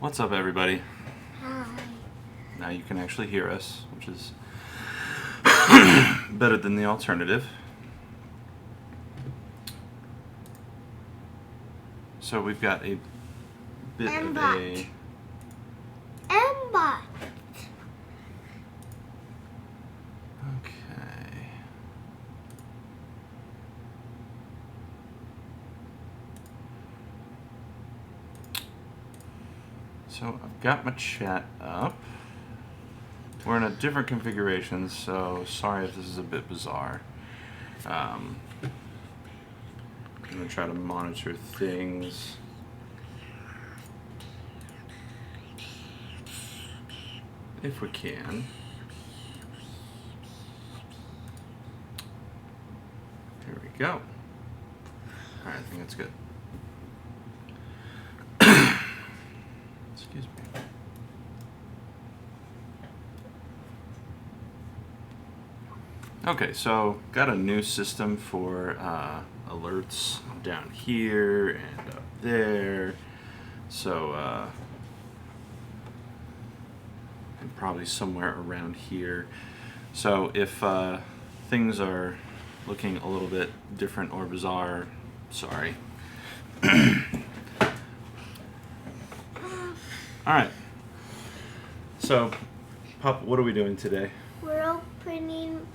What's up, everybody? Hi. Now you can actually hear us, which is better than the alternative. So we've got a bit of mBot. a... mBot. Okay. So I've got my chat up. We're in a different configuration, so sorry if this is a bit bizarre. I'm going to try to monitor things. If we can. Here we go. Alright, I think that's good. Excuse me. Okay, so got a new system for alerts down here and up there. So and probably somewhere around here. So if things are looking a little bit different or bizarre, sorry. Alright. So, Pup, what are we doing today? We're opening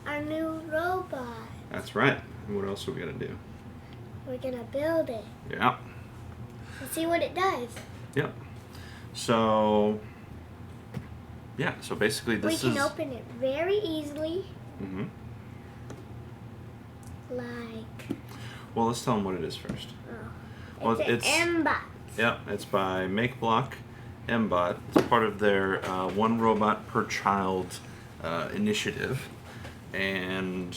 our new robot. That's right. And what else are we going to do? We're gonna build it Yeah. and see what it does. Yep. So, yeah, so basically We this can is... open it very easily. Mm-hmm. Like... Well, let's tell them what it is first. Oh. Well, It's an mBot. Yeah, it's by Makeblock, mBot. It's part of their One Robot Per Child initiative. And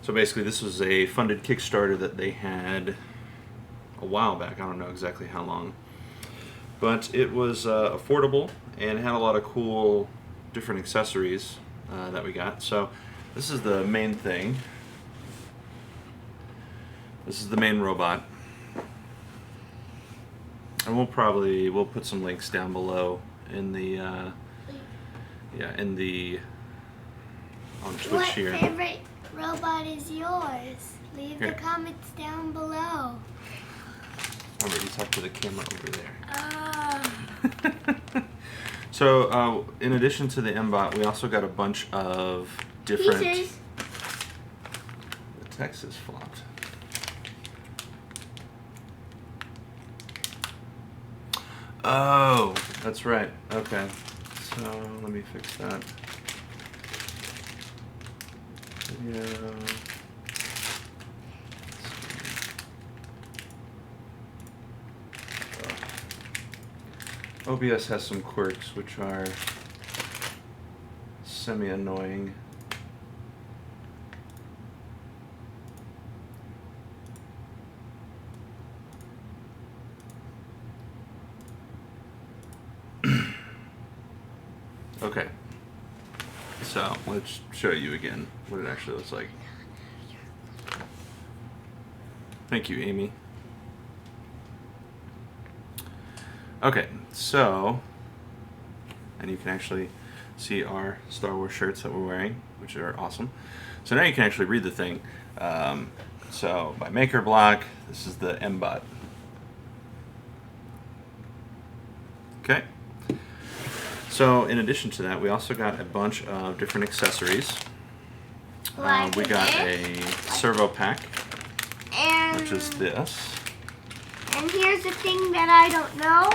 so basically this was a funded Kickstarter that they had a while back. I don't know exactly how long. But it was affordable and had a lot of cool different accessories that we got. So this is the main thing. This is the main robot. And we'll put some links down below in the on Twitch What here. favorite robot is yours? Leave Here. the comments down below. Remember, you talk to the camera over there. Ah. So in addition to the mBot, we also got a bunch of different. Pieces. The text is flopped. Oh, that's right. Okay. So let me fix that. Video. OBS has some quirks which are semi-annoying. Okay, so let's show you again what it actually looks like. Thank you, Amy. Okay, so, and you can actually see our Star Wars shirts that we're wearing, which are awesome. So now you can actually read the thing. So by Makeblock, this is the mBot. Okay. So in addition to that, we also got a bunch of different accessories. Like We got this. a servo pack, And which is this. And here's the thing that I don't know.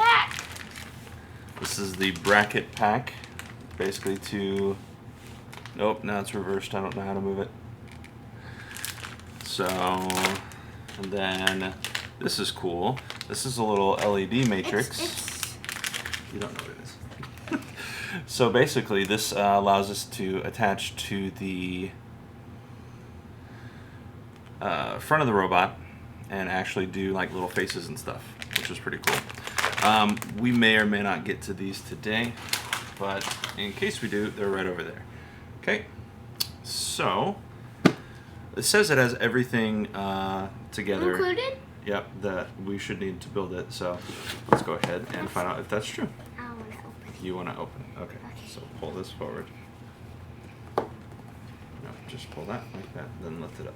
Pack. This is the bracket pack, basically to... Nope, now it's reversed. I don't know how to move it. So, and then this is cool. This is a little LED matrix. You don't know what it is. So basically, this allows us to attach to the front of the robot and actually do like little faces and stuff, which is pretty cool. We may or may not get to these today, but in case we do, they're right over there. Okay, so it says it has everything together. Included? Yep, that we should need to build it. So let's go ahead and find out if that's true. I want to open it. You want to open it? Okay. So pull this forward. No, just pull that like that, then lift it up.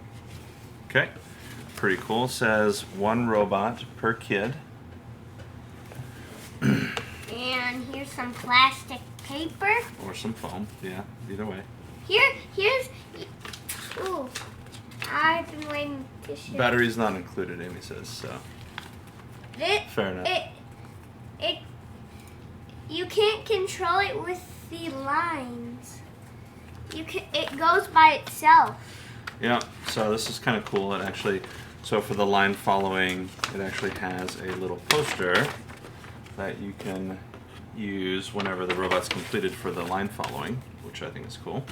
Okay. Pretty cool. Says 1 robot per kid. And here's some plastic paper. Or some foam. Yeah, either way. Here's. Ooh, I've been waiting to show. Battery's not included, Amy says, so. Fair enough. You can't control it with the lines. It goes by itself. Yeah, so this is kind of cool. It actually, so for the line following, it actually has a little poster that you can use whenever the robot's completed for the line following, which I think is cool.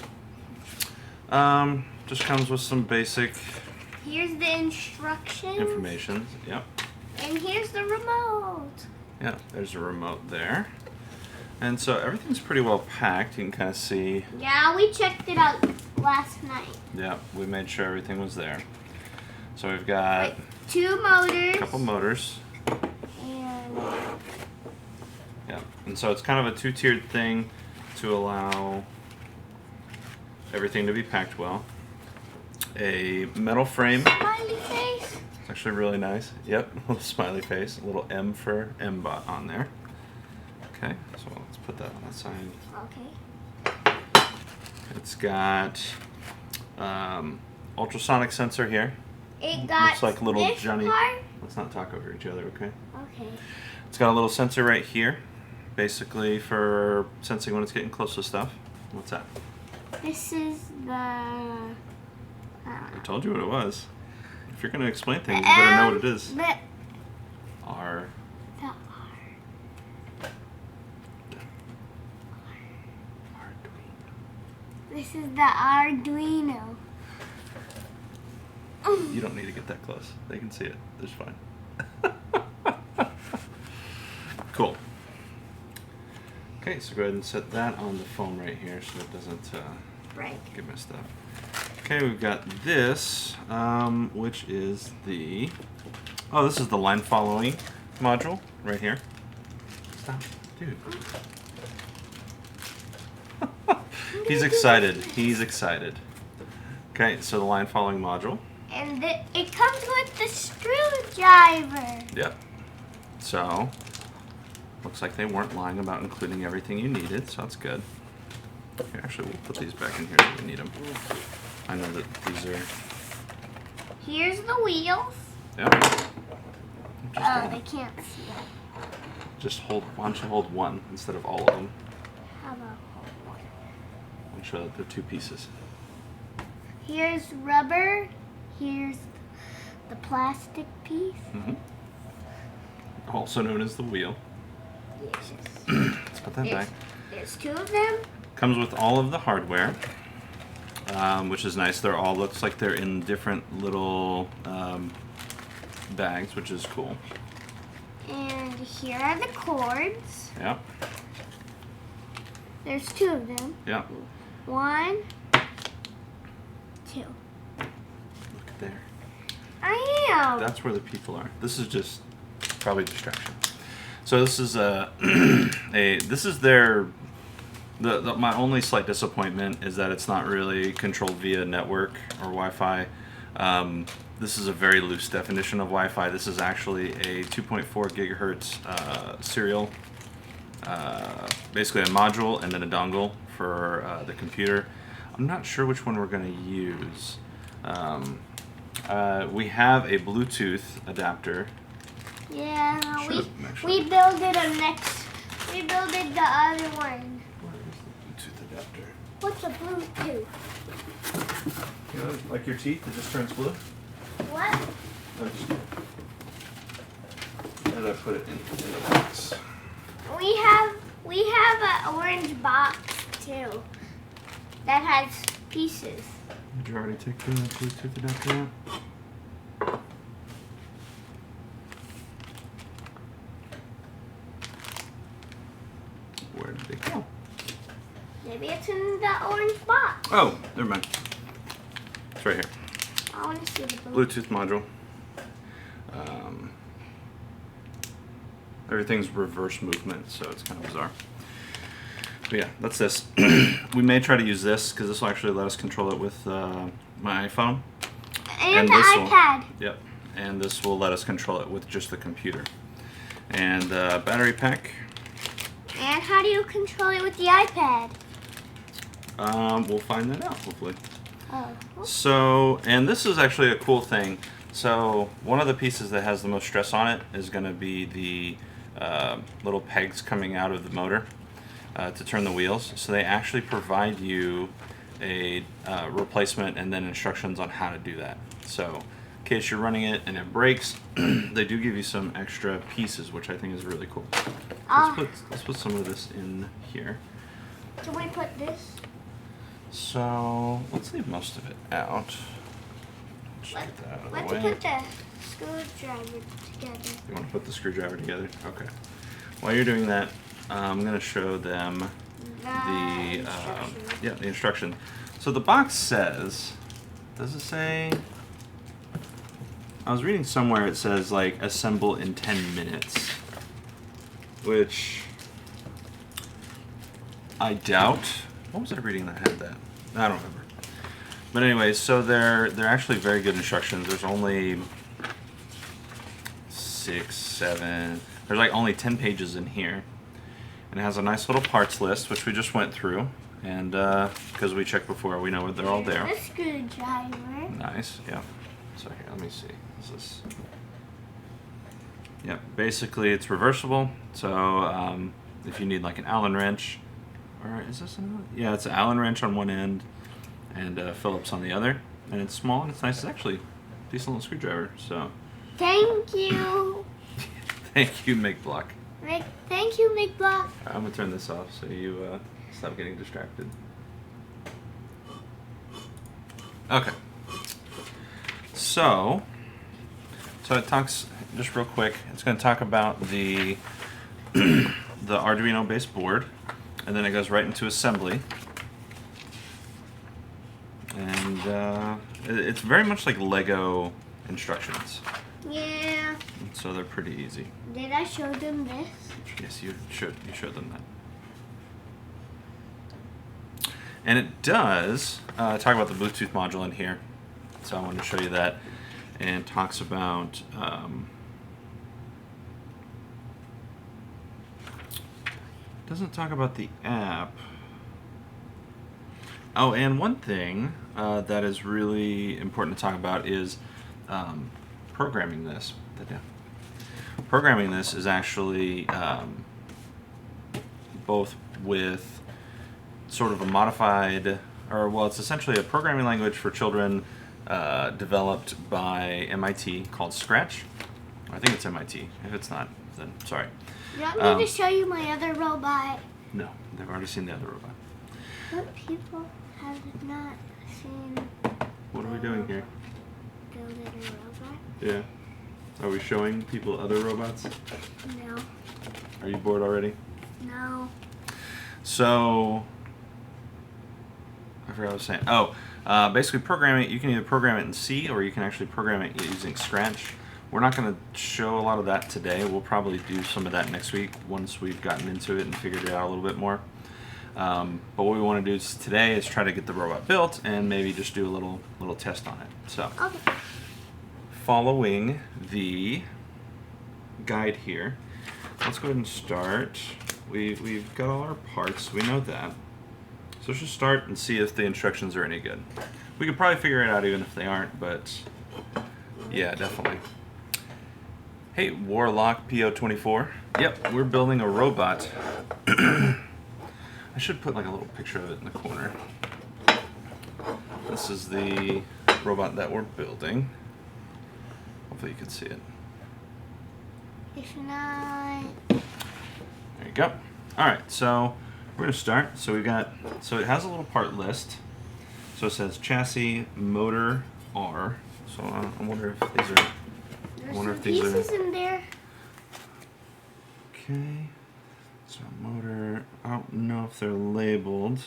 Just comes with some basic Here's the instructions. information. Yep. And here's the remote. Yeah, there's a remote there. And so everything's pretty well packed. You can kind of see. Yeah, we checked it out last night. Yeah, we made sure everything was there. So we've got 2 motors. a couple motors. And Yeah, and so it's kind of a 2-tiered thing to allow everything to be packed well. A metal frame. smiley face. It's actually really nice. Yep, a little smiley face. A little M for mBot on there. Okay, so let's put that on the side. Okay. It's got ultrasonic sensor here. It got Looks like little this Johnny. part. Let's not talk over each other, okay? Okay. It's got a little sensor right here, basically for sensing when it's getting close to stuff. What's that? This is the. I told you what it was. If you're going to explain things, you better know what it is. The R. R. This is the Arduino. You don't need to get that close. They can see it. It's fine. Cool. Okay, so go ahead and set that on the foam right here so it doesn't Right. get messed up. Okay, we've got this, which is the... Oh, this is the line following module right here. Stop, dude. He's excited. He's excited. Okay, so the line following module. And it comes with the screwdriver. Yep. So, looks like they weren't lying about including everything you needed, so that's good. Here, actually, we'll put these back in here if we need them. I know that these are... Here's the wheels. Yep. Oh, they can't see it. Just hold, why don't you hold one instead of all of them? How about one? I'm sure that they're 2 pieces. Here's rubber. Here's the plastic piece. Mm-hmm. Also known as the wheel. Yes. Let's put that back. There's 2 of them. Comes with all of the hardware, which is nice. They're all, looks like they're in different little bags, which is cool. And here are the cords. Yep. There's 2 of them. Yep. 1, 2. Look at there. I am. That's where the people are. This is just probably distraction. So this is this is their my only slight disappointment is that it's not really controlled via network or Wi-Fi. This is a very loose definition of Wi-Fi. This is actually a 2.4 gigahertz serial, basically a module and then a dongle for the computer. I'm not sure which one we're going to use. We have a Bluetooth adapter. Yeah, Should've we builded we builded the other one. Where is the Bluetooth adapter? What's a Bluetooth? You know, like your teeth, it just turns blue. What? How did I put it in the box? We have an orange box too that has pieces. Did you already take the Bluetooth adapter out? Where did they go? Maybe it's in the orange box. Oh, never mind. It's right here. I want to see the Bluetooth. Bluetooth module. everything's reverse movement, so it's kind of bizarre. But yeah, that's this. We may try to use this because this will actually let us control it with my iPhone. And the this iPad. Yep. And this will let us control it with just the computer. And battery pack. And how do you control it with the iPad? We'll find that out, hopefully. Oh. So, and this is actually a cool thing. So, one of the pieces that has the most stress on it is going to be the little pegs coming out of the motor to turn the wheels. So they actually provide you a replacement and then instructions on how to do that. So, in case you're running it and it breaks, they do give you some extra pieces, which I think is really cool. Let's put some of this in here. Can we put this? So let's leave most of it out. Just get that out of the Let's way. put the screwdriver together. You want to put the screwdriver together? Okay. While you're doing that, I'm going to show them the instruction. So the box says, does it say? I was reading somewhere it says like assemble in 10 minutes, which I doubt. What was I reading that had that? I don't remember. But anyways, so they're actually very good instructions. There's only 6, 7. There's like only 10 pages in here, and it has a nice little parts list, which we just went through. And because we checked before, we know they're all there. A screwdriver. Nice, yeah. So here, let me see. Is this? Yeah, basically it's reversible. So if you need like an Allen wrench, or is this another? Yeah, it's an Allen wrench on one end and Phillips on the other. And it's small and it's nice. It's actually a decent little screwdriver. So Thank you. thank you, Makeblock. Thank you, Makeblock. I'm gonna turn this off so you stop getting distracted. Okay. So it talks just real quick. It's going to talk about the the Arduino based board, and then it goes right into assembly. And it's very much like Lego instructions. Yeah. So they're pretty easy. Did I show them this? Yes, you should. You showed them that. And it does talk about the Bluetooth module in here. So I wanted to show you that. And talks about doesn't talk about the app. Oh, and one thing that is really important to talk about is programming this. Programming this is actually both with sort of a modified, or well, it's essentially a programming language for children developed by MIT called Scratch. I think it's MIT. If it's not, then sorry. You want me to show you my other robot? No, they've already seen the other robot. What people have not seen? What are we doing here? The little robot? Yeah. Are we showing people other robots? No. Are you bored already? No. So, I forgot what I was saying. Oh, basically programming, you can either program it in C or you can actually program it using Scratch. We're not going to show a lot of that today. We'll probably do some of that next week once we've gotten into it and figured it out a little bit more. But what we want to do today is try to get the robot built and maybe just do a little test on it. So, Okay. following the guide here, let's go ahead and start. We've got all our parts. We know that. So let's just start and see if the instructions are any good. We could probably figure it out even if they aren't, but yeah, definitely. Hey, Warlock PO24. Yep, we're building a robot. I should put like a little picture of it in the corner. This is the robot that we're building. Hopefully you can see it. If not... There you go. Alright, so we're going to start. So we've got, so it has a little part list. So it says chassis, motor, R. So I wonder if these are, There's I wonder some if these pieces are, in there. okay. So motor, I don't know if they're labeled.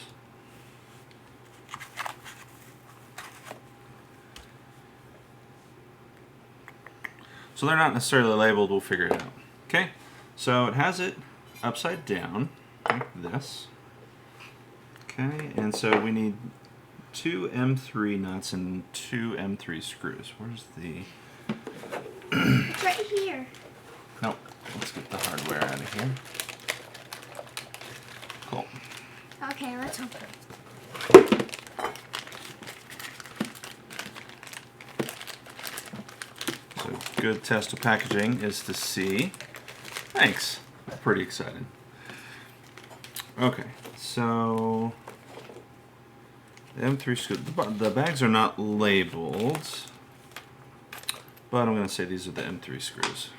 So they're not necessarily labeled, we'll figure it out. Okay, So it has it upside down, like this. Okay, and so we need 2 M3 nuts and 2 M3 screws. Where's the... It's right here. Nope, let's get the hardware out of here. Cool. Okay, let's open it. So good test of packaging is to see. Thanks. I'm pretty excited. Okay, so the M3 screw. The bags are not labeled, but I'm going to say these are the M3 screws.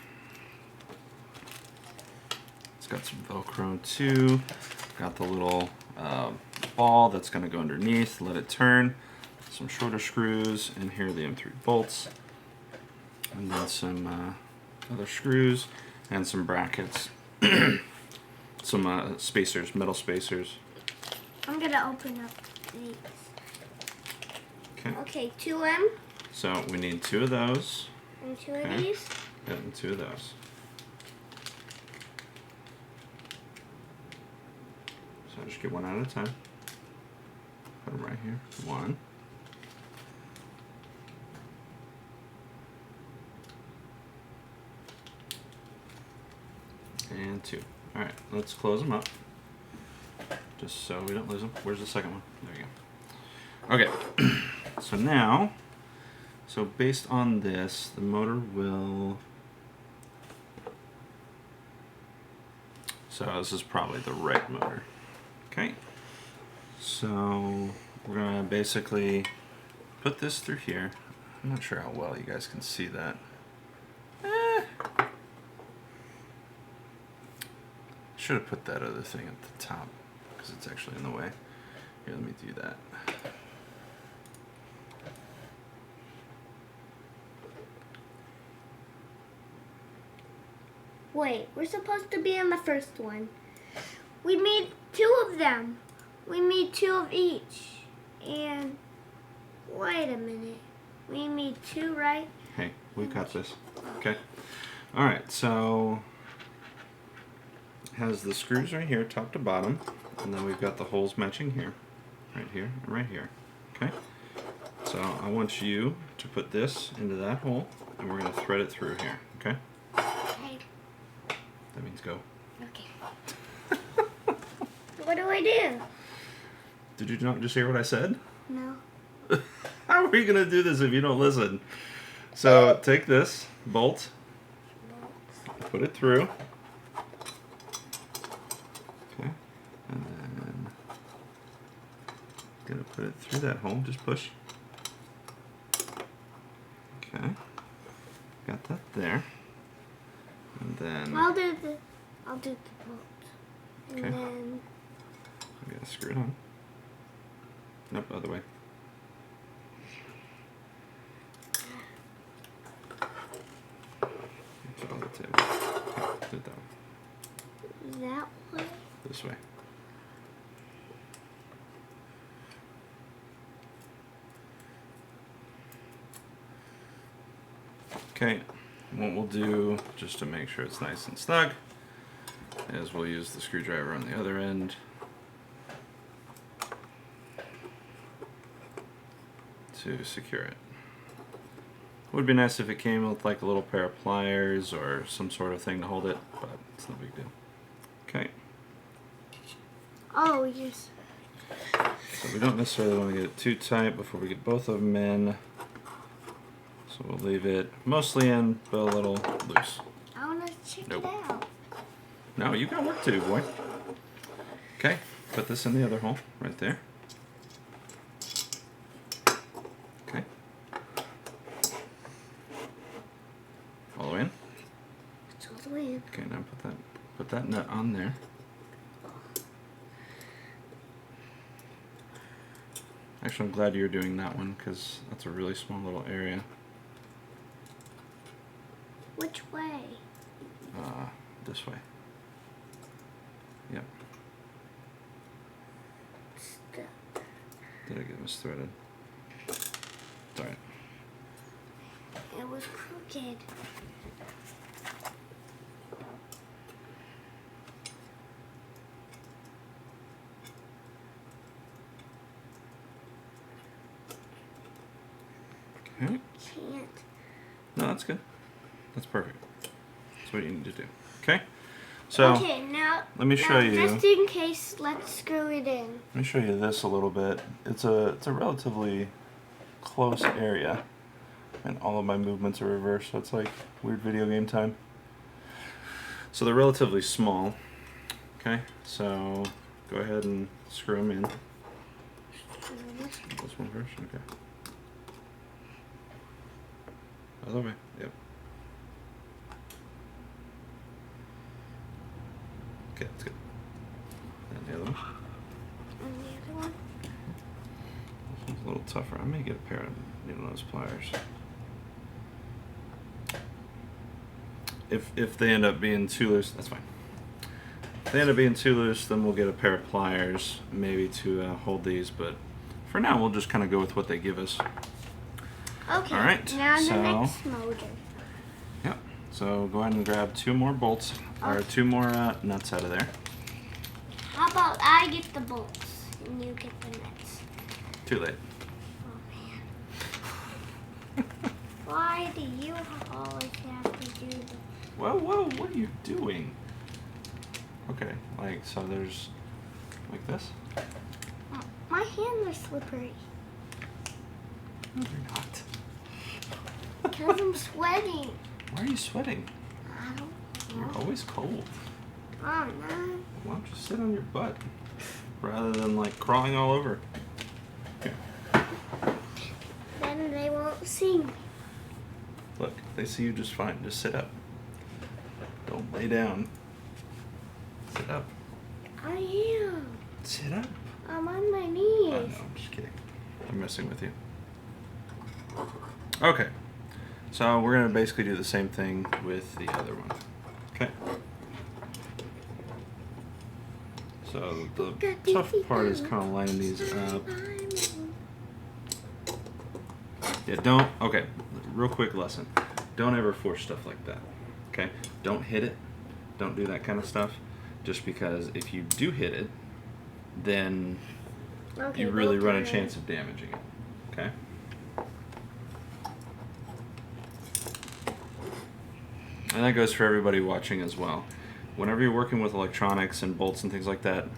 It's got some Velcro too. Got the little ball that's going to go underneath. Let it turn. Some shorter screws, and here are the M3 bolts. And then some other screws and some brackets. Some spacers, metal spacers. I'm gonna open up these. Okay. Okay, 2M So we need 2 of those. and 2 Okay. of these. And 2 of those. So just get one at a time. Put them right here. 1. And 2. Alright, let's close them up. Just so we don't lose them. Where's the second one? There you go. Okay. So now, based on this, the motor will... So this is probably the right motor. Okay. So we're going to basically put this through here. I'm not sure how well you guys can see that. Should have put that other thing at the top because it's actually in the way. Here, let me do that. Wait, we're supposed to be in the first one. We made 2 of them. We made 2 of each. And wait a minute. We made 2, right? Hey, we got this. Okay. All right, so it has the screws right here, top to bottom, and then we've got the holes matching here, and right here. Okay. So I want you to put this into that hole, and we're going to thread it through here. Okay. Okay. That means go. Okay. What do I do? Did you not just hear what I said? No. How are we going to do this if you don't listen? So take this bolt, put it through. Okay. And then gonna put it through that hole. Just push. Okay. Got that there. And then I'll do the bolt. And Okay. then I gotta screw it on. Nope, other way. It's on the table. Okay, do it that way. that way. This way. Okay, what we'll do, just to make sure it's nice and snug, is we'll use the screwdriver on the other end to secure it. Would be nice if it came with like a little pair of pliers or some sort of thing to hold it, but it's no big deal. Okay. Oh, yes. So we don't necessarily want to get it too tight before we get both of them in. So we'll leave it mostly in, but a little loose. I want to check Nope. it out. No, you got work to do, boy. Okay, put this in the other hole, right there. Okay. All the way in. It's all the way in. Okay, now put that nut on there. Actually, I'm glad you're doing that one because that's a really small little area. Which way? This way. Yep. Stuck. Did I get this threaded? It's alright. It was crooked. can't. No, that's good. That's perfect. That's what you need to do. Okay? So, okay, now, let me show you. Just in case, let's screw it in. Let me show you this a little bit. It's a relatively close area, and all of my movements are reversed, so it's like weird video game time. So they're relatively small. Okay, so go ahead and screw them in. This one first. Okay. Other way. Yep. Okay, that's good. And the other one. And the other one. This one's a little tougher. I may get a pair of needle nose pliers. If they end up being too loose, that's fine. If they end up being too loose, then we'll get a pair of pliers maybe to hold these. But for now, we'll just kind of go with what they give us. Okay. All right. Now so, the next motor. Yep. So go ahead and grab 2 more bolts or 2 more nuts out of there. How about I get the bolts and you get the nuts? Too late. Oh man. Why do you always have to do this? Whoa, what are you doing? Okay, like, so there's, like this? My hands are slippery. No, they're not. Because I'm sweating. Why are you sweating? I don't know. You're always cold. Oh no. Why don't you sit on your butt rather than, like, crawling all over? Here. Then they won't see me. Look, they see you just fine. Just sit up. Don't lay down. Sit up. I am. Sit up. I'm on my Oh, knees. no, I'm just kidding. I'm messing with you. Okay. So we're going to basically do the same thing with the other one. Okay. So the tough part is kind of lining these up. Yeah, don't, okay, real quick lesson. Don't ever force stuff like that, okay? Don't hit it. Don't do that kind of stuff. Just because if you do hit it, then Okay, you really run a okay. chance of damaging it, okay? And that goes for everybody watching as well. Whenever you're working with electronics and bolts and things like that,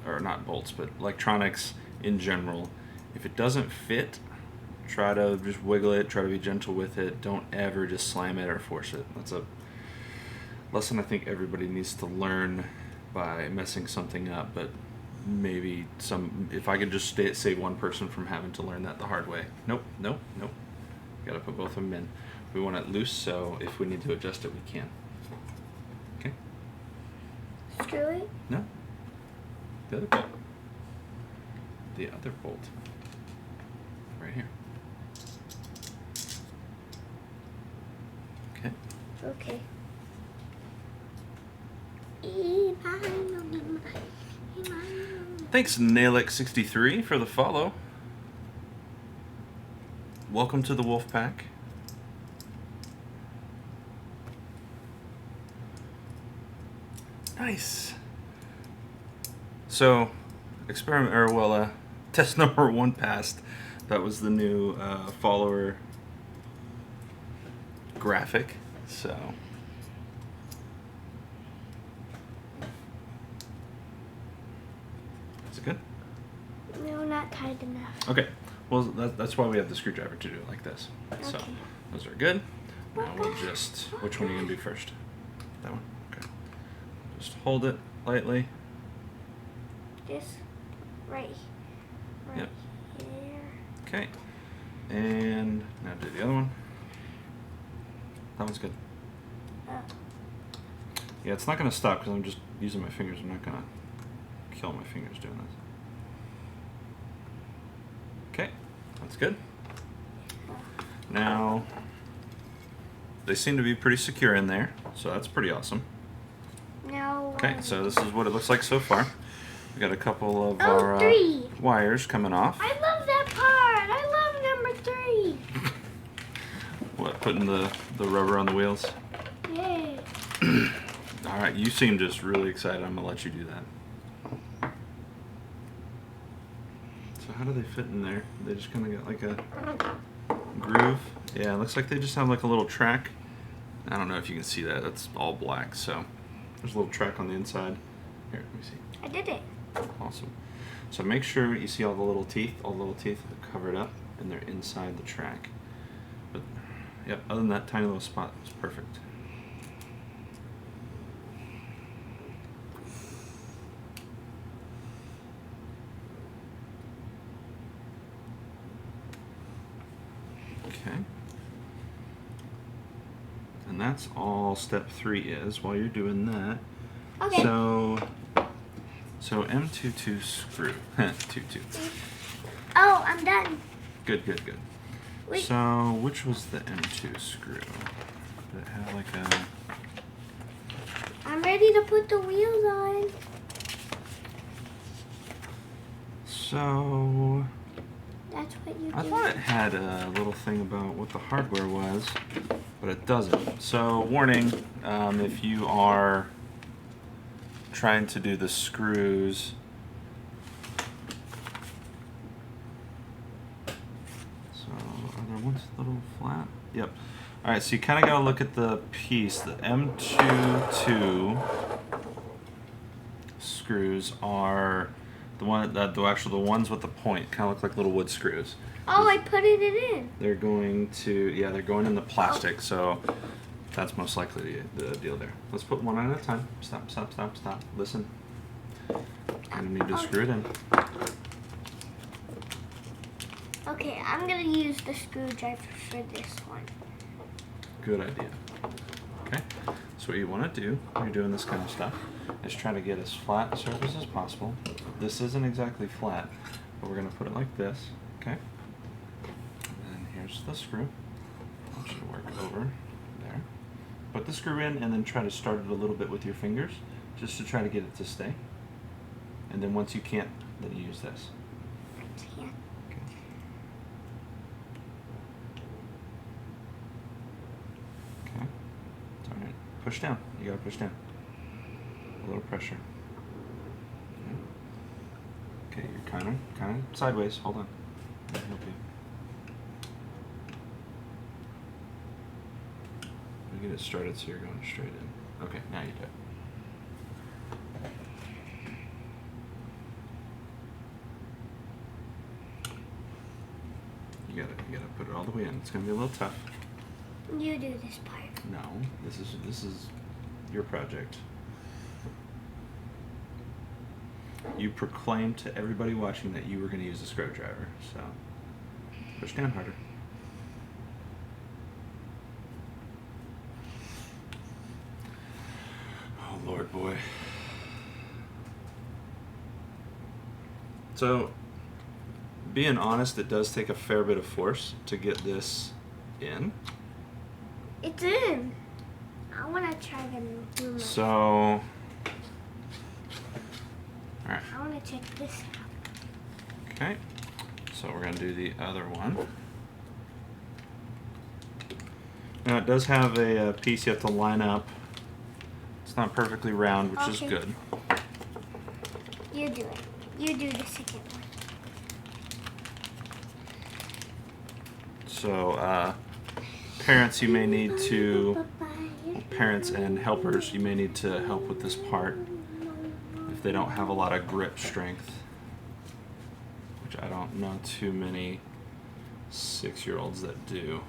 or not bolts, but electronics in general, if it doesn't fit, try to just wiggle it, try to be gentle with it. Don't ever just slam it or force it. That's a lesson I think everybody needs to learn by messing something up, but maybe if I could just save one person from having to learn that the hard way. Nope. Gotta put both of them in. We want it loose, so if we need to adjust it, we can. Okay? Screw it? No. The other bolt. The other bolt. Right here. Okay. Okay. Thanks, Nailix63, for the follow. Welcome to the Wolf Pack. Nice. So, test number 1 passed. That was the new follower graphic. So, is it good? No, not tight enough. Okay. Well, that's why we have the screwdriver to do it like this. So, Okay. those are good. Now we'll just, which one are you going to do first? That one? Okay. Just hold it lightly. This right Yep. here. Okay. And now do the other one. That one's good. Oh. Yeah, it's not going to stop because I'm just using my fingers. I'm not going to kill my fingers doing this. Okay. That's good. Now, they seem to be pretty secure in there, so that's pretty awesome. Now. Okay, so this is what it looks like so far. We got a couple of Oh, our 3. wires coming off. I love that part. I love number 3. What, putting the rubber on the wheels? Yay. All right, you seem just really excited. I'm gonna let you do that. So how do they fit in there? They just kind of got like a groove. Yeah, it looks like they just have like a little track. I don't know if you can see that. That's all black, so there's a little track on the inside. Here, let me see. I did it. Awesome. So make sure you see all the little teeth. All the little teeth are covered up, and they're inside the track. But, yep, other than that tiny little spot, it's perfect. Okay. And that's all step 3 is. While you're doing that, Okay. so M22 screw. 22. Oh, I'm done. Good, good, good. Wait. So which was the M2 screw? Did it have like a... I'm ready to put the wheels on. So That's what you do. I thought it had a little thing about what the hardware was, but it doesn't. So warning, if you are trying to do the screws, so are there ones little flat? Yep. All right, so you kind of got to look at the piece. The M22 screws are the ones with the point. Kind of look like little wood screws. Oh, I put it in. They're going in the plastic, so that's most likely the deal there. Let's put one at a time. Stop, stop, stop, stop. Listen. Gonna need to screw it in. Okay, I'm gonna use the screwdriver for this one. Good idea. Okay, so what you want to do when you're doing this kind of stuff is try to get as flat a surface as possible. This isn't exactly flat, but we're going to put it like this, okay? And then here's the screw. That should work over there. Put the screw in and then try to start it a little bit with your fingers just to try to get it to stay. And then once you can't, then you use this. Yeah. Okay. Okay. It's all right. Push down. You gotta push down. A little pressure. Okay, you're kind of sideways. Hold on. Let me help you. Let me get it started so you're going straight in. Okay, now you do it. You gotta put it all the way in. It's gonna be a little tough. You do this part. No, this is your project. You proclaimed to everybody watching that you were going to use a screwdriver, so push down harder. Oh, Lord, boy. So, being honest, it does take a fair bit of force to get this in. It's in. I want to try to move it. So, all right. I want to check this out. Okay, so we're going to do the other one. Now it does have a piece you have to line up. It's not perfectly round, which is good. You do it. You do the second one. So parents, you may need to, parents and helpers, you may need to help with this part if they don't have a lot of grip strength, which I don't know too many 6-year-olds that do.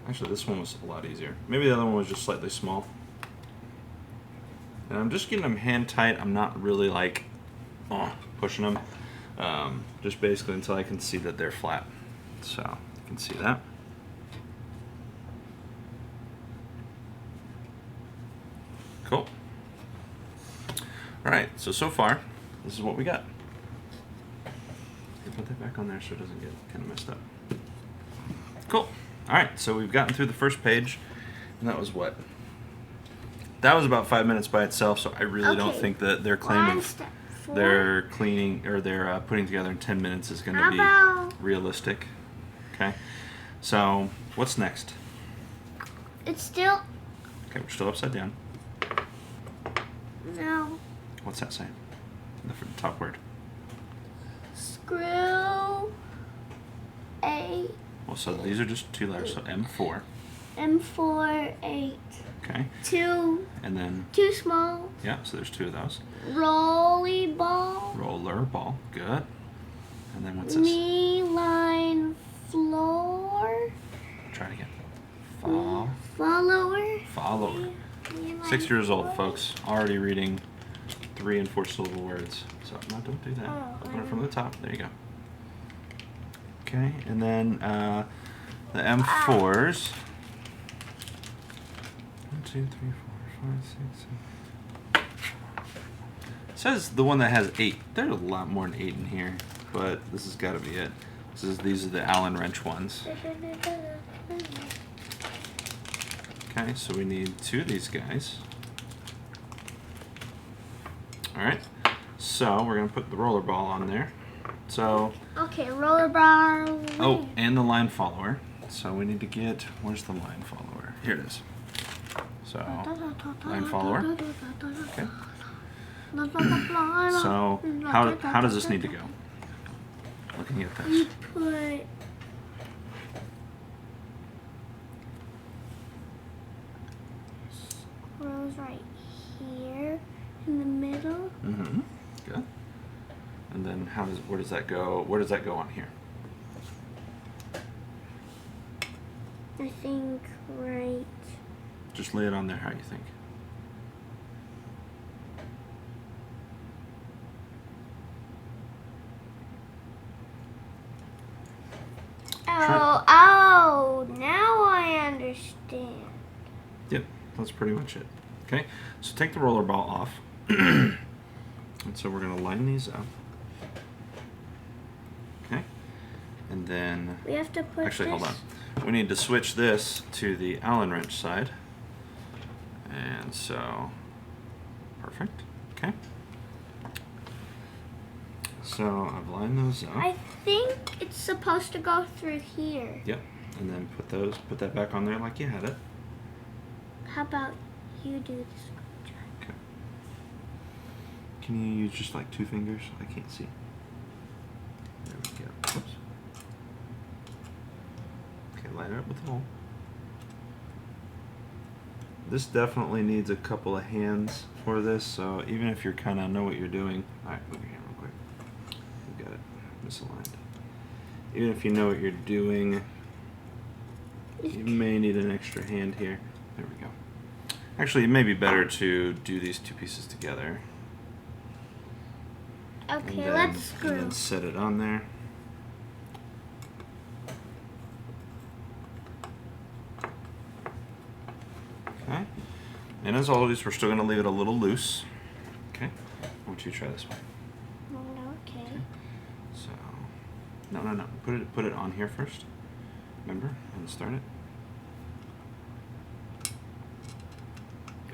Actually, this one was a lot easier. Maybe the other one was just slightly small. And I'm just getting them hand tight. I'm not really like pushing them. Just basically until I can see that they're flat. So you can see that. Cool. All right, so far, this is what we got. Put that back on there so it doesn't get kind of messed up. Cool. All right, so we've gotten through the first page, and that was what? That was about 5 minutes by itself, so I really don't think that their claim of their cleaning or their putting together in 10 minutes is going to be realistic. Okay, so what's next? It's still... Okay, we're still upside down. No. What's that say? The top word. Screw. 8. Well, so these are just 2 letters, so M4. M4, 8. Okay. 2. And then, 2 small. yeah, so there's 2 of those. Rolly ball. Roller ball, good. And then what's this? Knee line floor. Try it again. Follower. Follower. Knee line 6 years old, floor. folks. Already reading 3 and 4 syllable words. So, no, don't do that. Oh, Open it from the top. There you go. Okay, and then the M4s. 1, 2, 3, 4, 5, 6, 7. It says the one that has 8. There's a lot more than 8 in here, but this has got to be it. These are the Allen wrench ones. Okay, so we need 2 of these guys. All right, so we're gonna put the roller ball on there. So. Okay, roller ball. Oh, and the line follower. So we need to get, where's the line follower? Here it is. So, line follower. Okay. So, how does this need to go? Looking at this. We put screws right here in the middle. Mm-hmm. Good. And then where does that go? Where does that go on here? I think right. Just lay it on there how you think. Oh, now I understand. Yep, that's pretty much it. Okay, so take the roller ball off. And so we're going to line these up. Okay, and then, We have to put actually, this. hold on. We need to switch this to the Allen wrench side. And so, perfect. Okay. So I've lined those up. I think it's supposed to go through here. Yep. And then put that back on there like you had it. How about you do this? Okay. Can you use just like 2 fingers? I can't see. There we go. Oops. Okay, line it up with the hole. This definitely needs a couple of hands for this, so even if you're kind of know what you're doing. Alright, move your hand real quick. You got it misaligned. Even if you know what you're doing, you may need an extra hand here. There we go. Actually, it may be better to do these 2 pieces together. Okay, let's screw. And then set it on there. Okay. And as always, we're still going to leave it a little loose. Okay. Why don't you try this way? Okay. So, no. Put it on here first. Remember, and start it.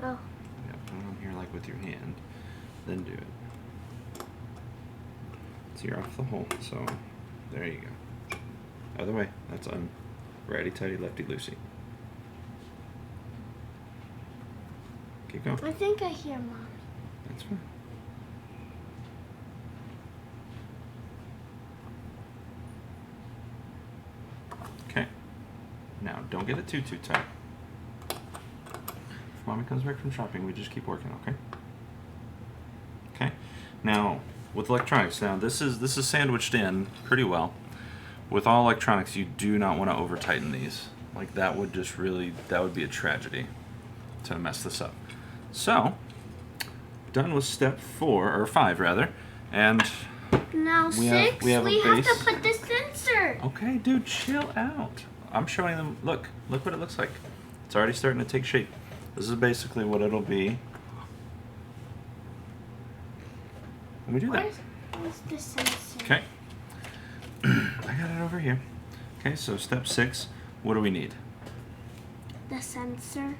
Oh. Yeah, put it on here like with your hand. Then do it. So you're off the hole. So there you go. Other way. That's on righty tighty, lefty loosey. Keep going. I think I hear Mommy. That's fine. Okay. Now, don't get it too tight. If Mommy comes back from shopping, we just keep working, okay? Okay. Now, with electronics, now this is sandwiched in pretty well. With all electronics, you do not want to over tighten these. Like that would be a tragedy to mess this up. So, done with step 4 or 5 rather, and Now we 6. have a We have base. to put the sensor. Okay, dude, chill out. I'm showing them. Look what it looks like. It's already starting to take shape. This is basically what it'll be when we do that. Where's the sensor? Okay. I got it over here. Okay, so step 6. What do we need? The sensor.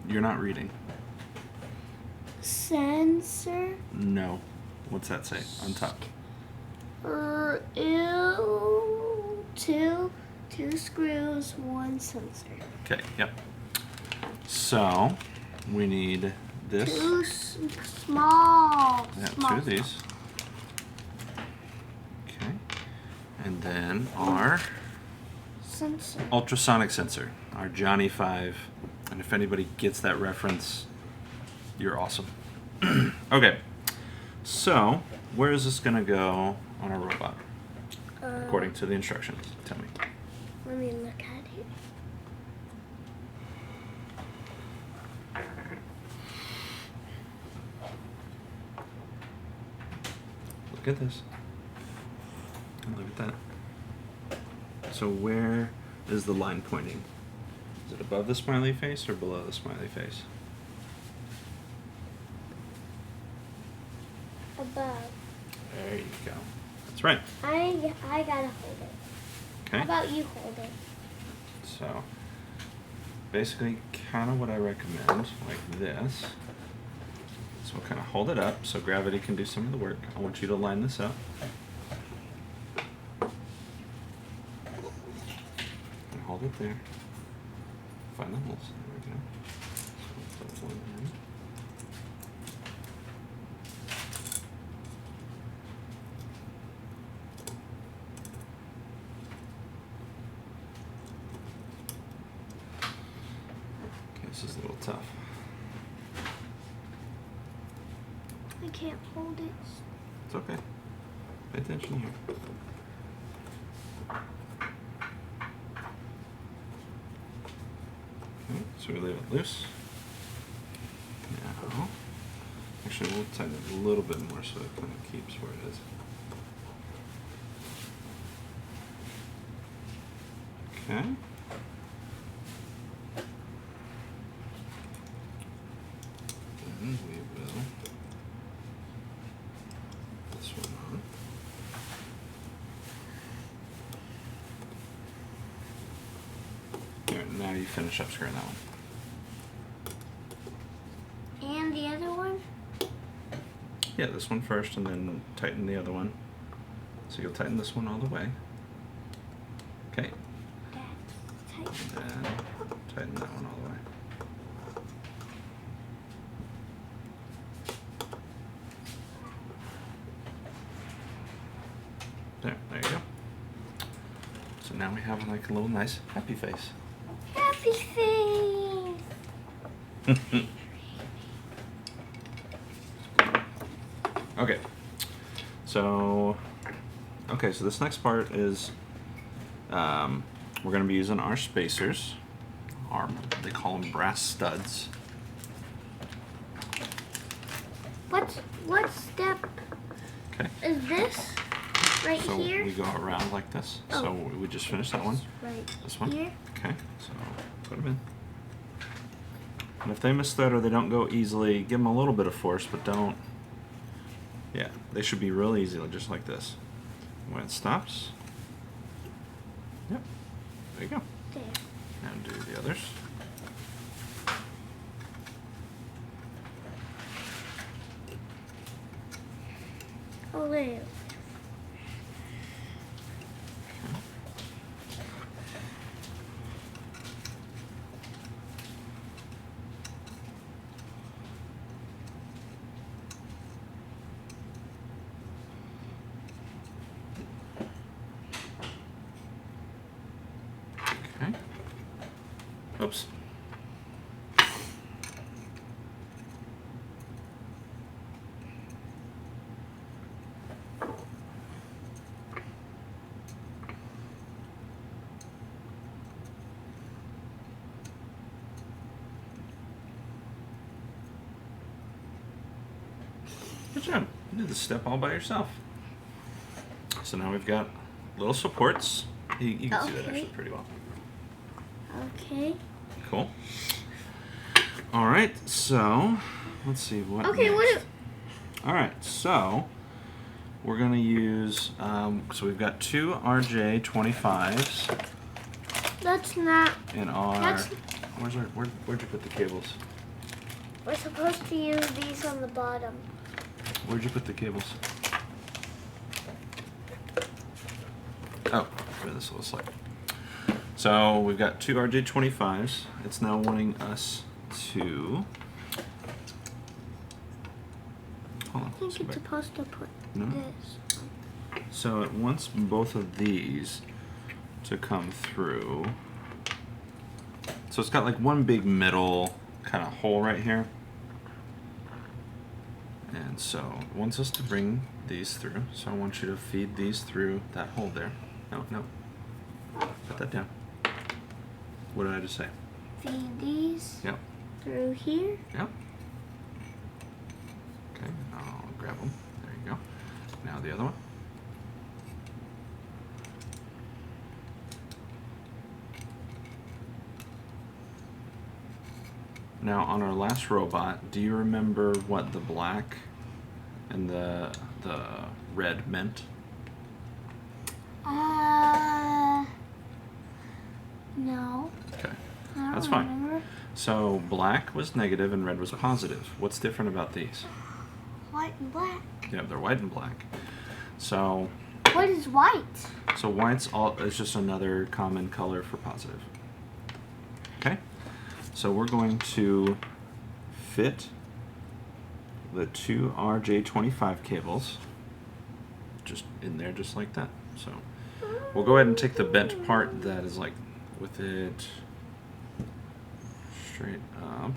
You're not reading. Sensor. No. What's that say on top? Two screws, 1 sensor. Okay, yep. So, we need this. 2 small. Yeah, small. 2 of these. Okay. And then our sensor. ultrasonic sensor, our Johnny 5. And if anybody gets that reference, you're awesome. Okay, so where is this going to go on our robot? According to the instructions. Tell me. Let me look at it. Look at this. And look at that. So where is the line pointing? Is it above the smiley face or below the smiley face? Above. There you go. That's right. I gotta hold it. Okay. How about you hold it? So basically kind of what I recommend, like this. So we'll kind of hold it up so gravity can do some of the work. I want you to line this up. And hold it there. Find the holes. There we go. So put one in. Okay, this is a little tough. I can't hold it. It's okay. Pay attention here. Okay, so we leave it loose. Now, actually we'll tighten it a little bit more so it kind of keeps where it is. Okay. Then we will put this one on. There, now you finish up screwing that one. And the other one? Yeah, this one first and then tighten the other one. So you'll tighten this one all the way. Okay. That's tight. And then tighten that one all the way. There you go. So now we have like a little nice happy face. Happy face! Okay. So this next part is we're going to be using our spacers. They call them brass studs. What step Okay. is this? Right So here? we go around like this. Oh. So we just finished that one. Right This one. here? Okay. So put them in. And if they misthread or they don't go easily, give them a little bit of force, but don't. Yeah, they should be real easy, just like this. When it stops. Yep. There you go. There. Now do the others. Oh, wait. Okay. Oops. Good job. You did this step all by yourself. So now we've got little supports. You can see that Okay. actually pretty well. Okay. Cool. All right, so let's see what. Okay, next. All right, so we're gonna use. So we've got two RJ25s That's not. in our. That's- Where'd you put the cables? We're supposed to use these on the bottom. Where'd you put the cables? Oh, for this little slide. So we've got two RJ25s. It's now wanting us to. Hold on. I think let's go it's back. supposed to put No. this. So it wants both of these to come through. So it's got like one big middle kind of hole right here. And so it wants us to bring these through. So I want you to feed these through that hole there. No, no. Put that down. What did I just say? Feed these Yep. through here. Yep. Okay, I'll grab them. There you go. Now the other one. Now on our last robot, do you remember what the black and the red meant? No. Okay, I don't that's fine. remember. So black was negative and red was positive. What's different about these? White and black. Yeah, they're white and black. So What is white? white's is just another common color for positive. Okay, so we're going to fit the two RJ25 cables just in there, just like that. So we'll go ahead and take the bent part that is like with it straight up.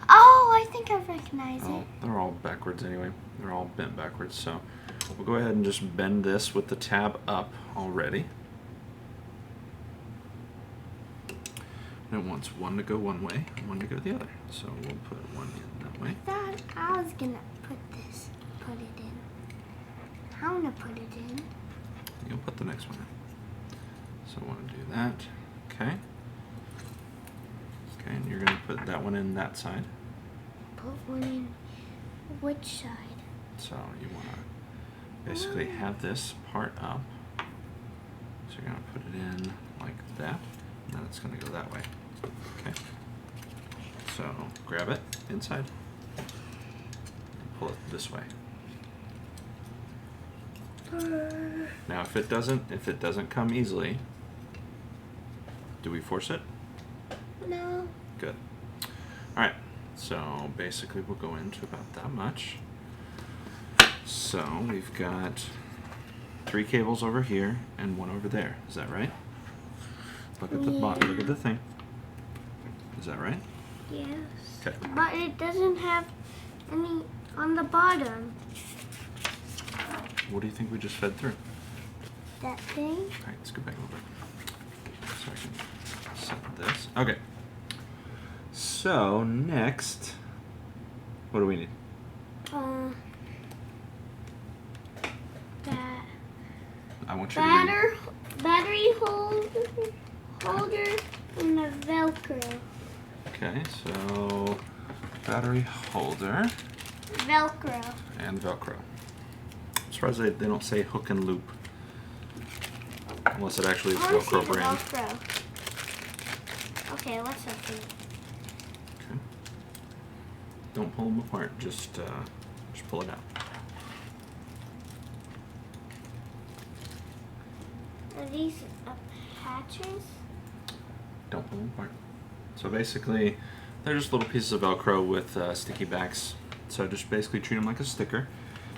Oh, I think I recognize Oh, it. they're all backwards anyway. They're all bent backwards. So we'll go ahead and just bend this with the tab up already. And it wants one to go one way and one to go the other. So we'll put one in that way. I thought I was gonna put it in. I wanna put it in. You'll put the next one in. So I want to do that. Okay. Okay, and you're going to put that one in that side. Put one in which side? So you want to basically have this part up. So you're going to put it in like that. And then it's going to go that way. Okay. So grab it inside. And pull it this way. Now if it doesn't come easily, do we force it? No. Good. Alright, so basically we'll go into about that much. So we've got 3 cables over here and 1 over there. Is that right? Look at the bottom, look at the thing. Is that right? Yes. Okay. But it doesn't have any on the bottom. What do you think we just fed through? That thing? Alright, let's go back a little bit. So I can set this. Okay. So next, what do we need? That I want you to battery holder and a Velcro. Okay, so battery holder Velcro. and Velcro. I'm surprised they don't say hook and loop. Unless it actually is I wanna see Velcro the brand. Velcro. Okay, let's open it. Okay. Don't pull them apart, just pull it out. Are these patches? Don't pull them apart. So basically, they're just little pieces of Velcro with sticky backs. So just basically treat them like a sticker.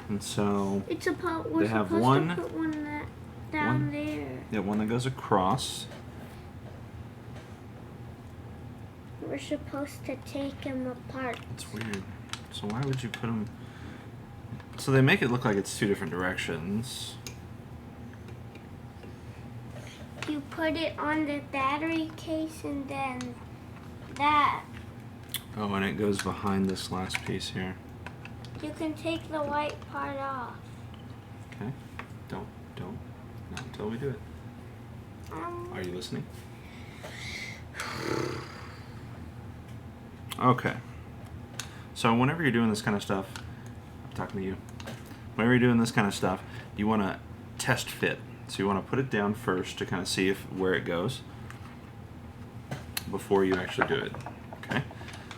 And so We're they supposed have to one put one down there. Yeah, one that goes across. We're supposed to take them apart. It's weird. So why would you put them? So they make it look like it's 2 different directions. You put it on the battery case and then that. Oh, and it goes behind this last piece here. You can take the white part off. Okay. Don't. Not until we do it. Are you listening? Okay. So whenever you're doing this kind of stuff, I'm talking to you. Whenever you're doing this kind of stuff, you want to test fit. So you want to put it down first to kind of see where it goes before you actually do it. Okay.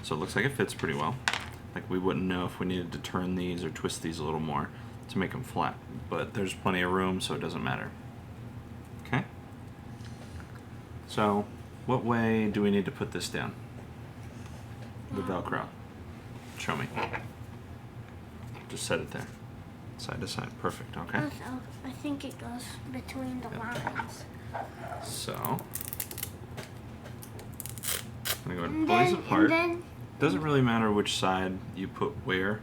So it looks like it fits pretty well. Like we wouldn't know if we needed to turn these or twist these a little more to make them flat, but there's plenty of room, so it doesn't matter. Okay. So what way do we need to put this down? The Velcro. Show me. Just set it there. Side to side. Perfect. Okay. Also, I think it goes between the lines. So, I'm going to And pull these then, apart. and then, Doesn't really matter which side you put where,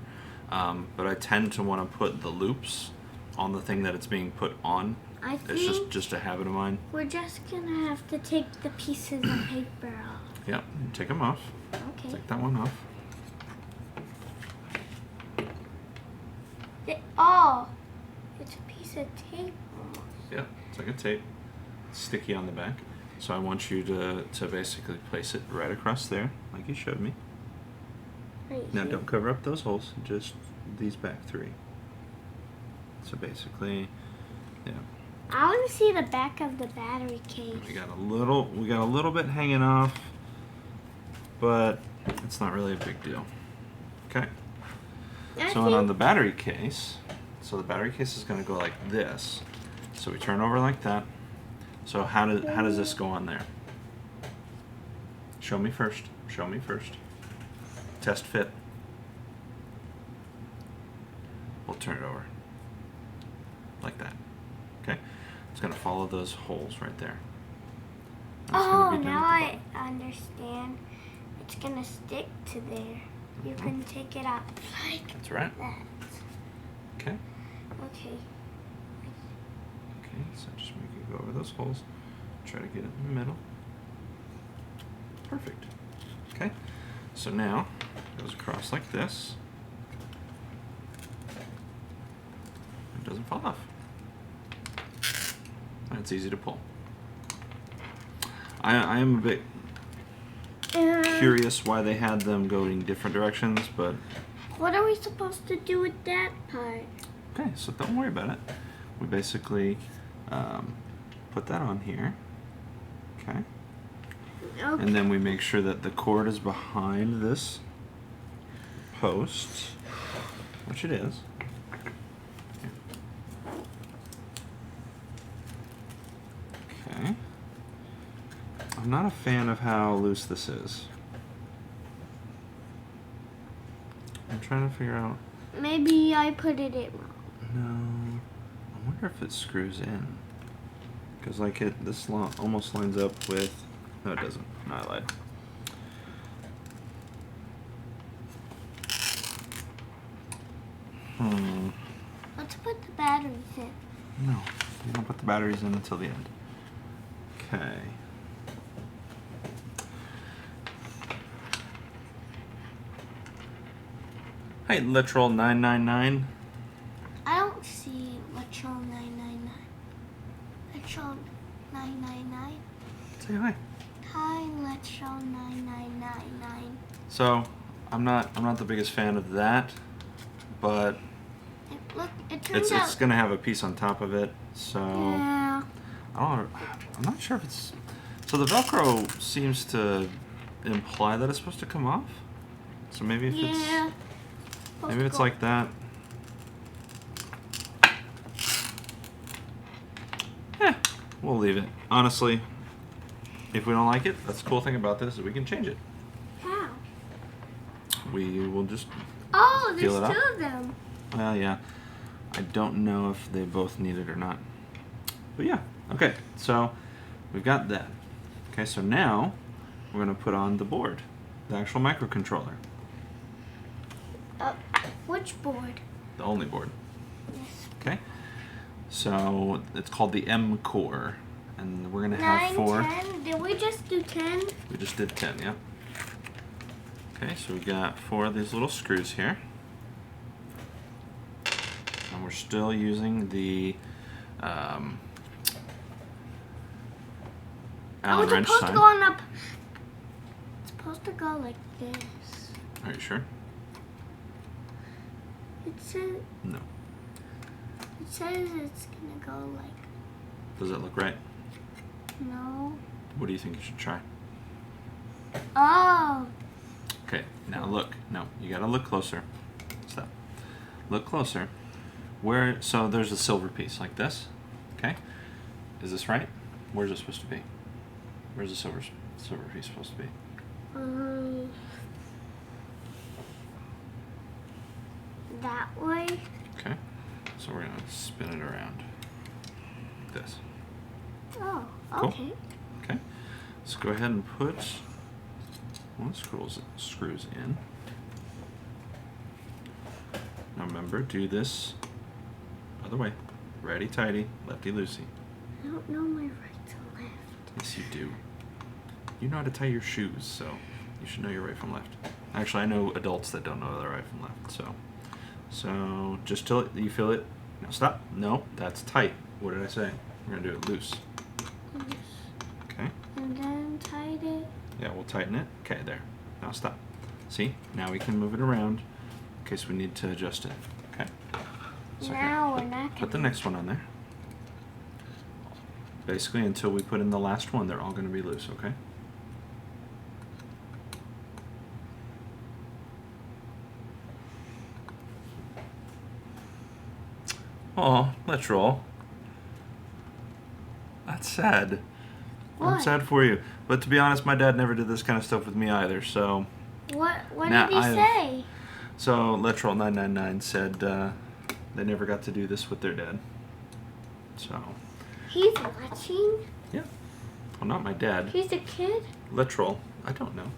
but I tend to want to put the loops on the thing that it's being put on. I It's think just a habit of mine. we're just gonna have to take the pieces of paper off. Yep. Take them off. Okay. Take that one off. Oh, it's a piece of tape. Yeah. It's like a tape. It's sticky on the back. So I want you to basically place it right across there, like you showed me. Right Now here. don't cover up those holes, just these back three. So basically, yeah. I want to see the back of the battery case. We got a little bit hanging off, but it's not really a big deal. Okay. I So think on the battery case, the battery case is going to go like this. So we turn over like that. So how does this go on there? Show me first. Show me first. Test fit. We'll turn it over. Like that. Okay? It's going to follow those holes right there. And it's Oh, gonna be down now at the I bottom. understand. It's gonna stick to there. You can take it out like That's right. that. Okay. Okay. Okay, so just make it go over those holes. Try to get it in the middle. Perfect. Okay. So now it goes across like this. It doesn't fall off. And it's easy to pull. I am a bit curious why they had them going different directions, but What are we supposed to do with that part? okay, so don't worry about it. We basically put that on here. Okay. Okay. And then we make sure that the cord is behind this post, which it is. Okay. I'm not a fan of how loose this is. I'm trying to figure out. Maybe I put it in wrong. No. I wonder if it screws in. Because like this almost lines up with. No, it doesn't. No, I lied. Let's put the batteries in. No, you don't put the batteries in until the end. Okay. Hey, literal 999. I don't see Literal 999. Literal 999. Say hi. Hi, Literal 9999. So, I'm not the biggest fan of that, but Look, it turns it's out. gonna have a piece on top of it. So Yeah. I'm not sure if it's. So the Velcro seems to imply that it's supposed to come off. So maybe if Yeah. maybe it's like that. We'll leave it. Honestly, if we don't like it, that's the cool thing about this is we can change it. How? We will just. Oh, Feel there's it two out? of them. Well, yeah. I don't know if they both need it or not. But yeah. Okay. So we've got that. Okay. So now we're gonna put on the board, the actual microcontroller, Which board? the only board. Yes. Okay. So it's called the M core, and we're gonna have 4. 10. Did we just do 10? We just did 10, yeah. Okay, so we got 4 of these little screws here. And we're still using the Allen Oh, it's wrench supposed to sign. go on up. It's supposed to go like this. Are you sure? It says No. it's gonna go like Does that look right? no. What do you think you should try? Oh. Okay, now look. No, you gotta look closer. Stop. Look closer. So there's a silver piece like this. Okay? Is this right? Where's it supposed to be? Where's the silver piece supposed to be? That way. Okay. So we're gonna spin it around like this. Oh, Cool. okay. Okay. Let's go ahead and put one of the screws in. Now remember, do this other way. Righty tighty, lefty loosey. I don't know my right to left. Yes, you do. You know how to tie your shoes, so you should know your right from left. Actually, I know adults that don't know their right from left, so just till you feel it. No, stop. No, that's tight. What did I say? We're gonna do it loose. Loose. Okay. And then tight it. Yeah, we'll tighten it. Okay, there. Now stop. See? Now we can move it around in case we need to adjust it. Okay. So Now we're not put the next one on there. Basically, until we put in the last one, they're all going to be loose, okay? Oh, let's roll. That's sad. I'm What? sad for you. But to be honest, my dad never did this kind of stuff with me either, so... What Now, did he say? So, Let's Roll 999 said they never got to do this with their dad. So... He's watching? Yeah. Well, not my dad. He's a kid? Literal. I don't know.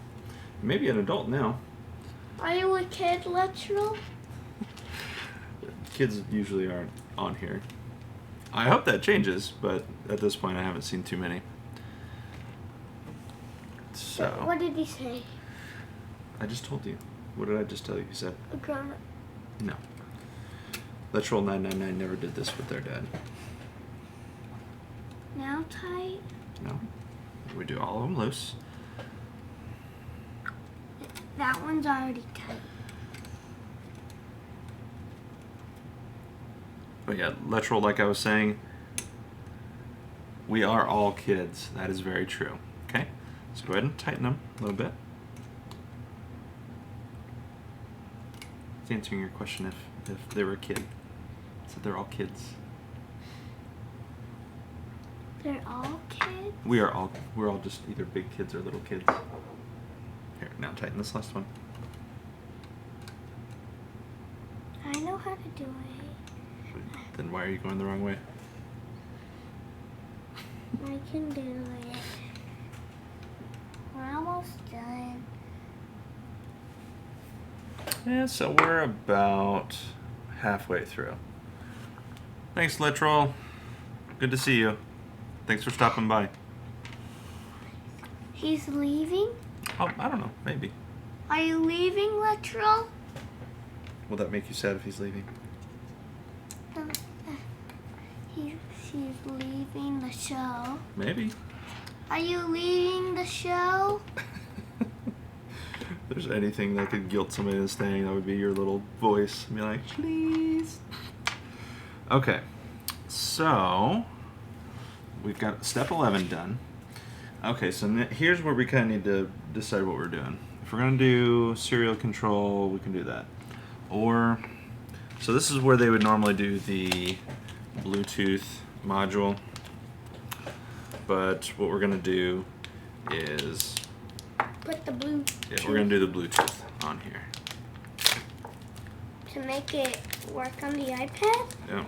Maybe an adult now. Are you a kid, literal? Kids usually aren't on here. I hope that changes, but at this point I haven't seen too many. So... What did he say? I just told you. What did I just tell you? You said? A grown up. No. Let's Roll 999 never did this with their dad. Now tight? No. We do all of them loose. That one's already tight. But yeah, Let's Roll, like I was saying, we are all kids. That is very true. Okay? So go ahead and tighten them a little bit. It's answering your question if they were a kid. So they're all kids. They're all kids? We're all just either big kids or little kids. Here, now tighten this last one. I know how to do it. Then why are you going the wrong way? I can do it. We're almost done. Yeah, so we're about halfway through. Thanks, Literal. Good to see you. Thanks for stopping by. He's leaving? Oh, I don't know. Maybe. Are you leaving, literal? Will that make you sad if he's leaving? She's leaving the show. Maybe. Are you leaving the show? If there's anything that could guilt somebody into staying, that would be your little voice. Be like, please. Okay. So, we've got step 11 done. Okay, so here's where we kind of need to decide what we're doing. If we're going to do serial control, we can do that. Or, so this is where they would normally do the Bluetooth module. But what we're going to do is... Put the Bluetooth. Yeah, we're going to do the Bluetooth on here. To make it work on the iPad? Yeah.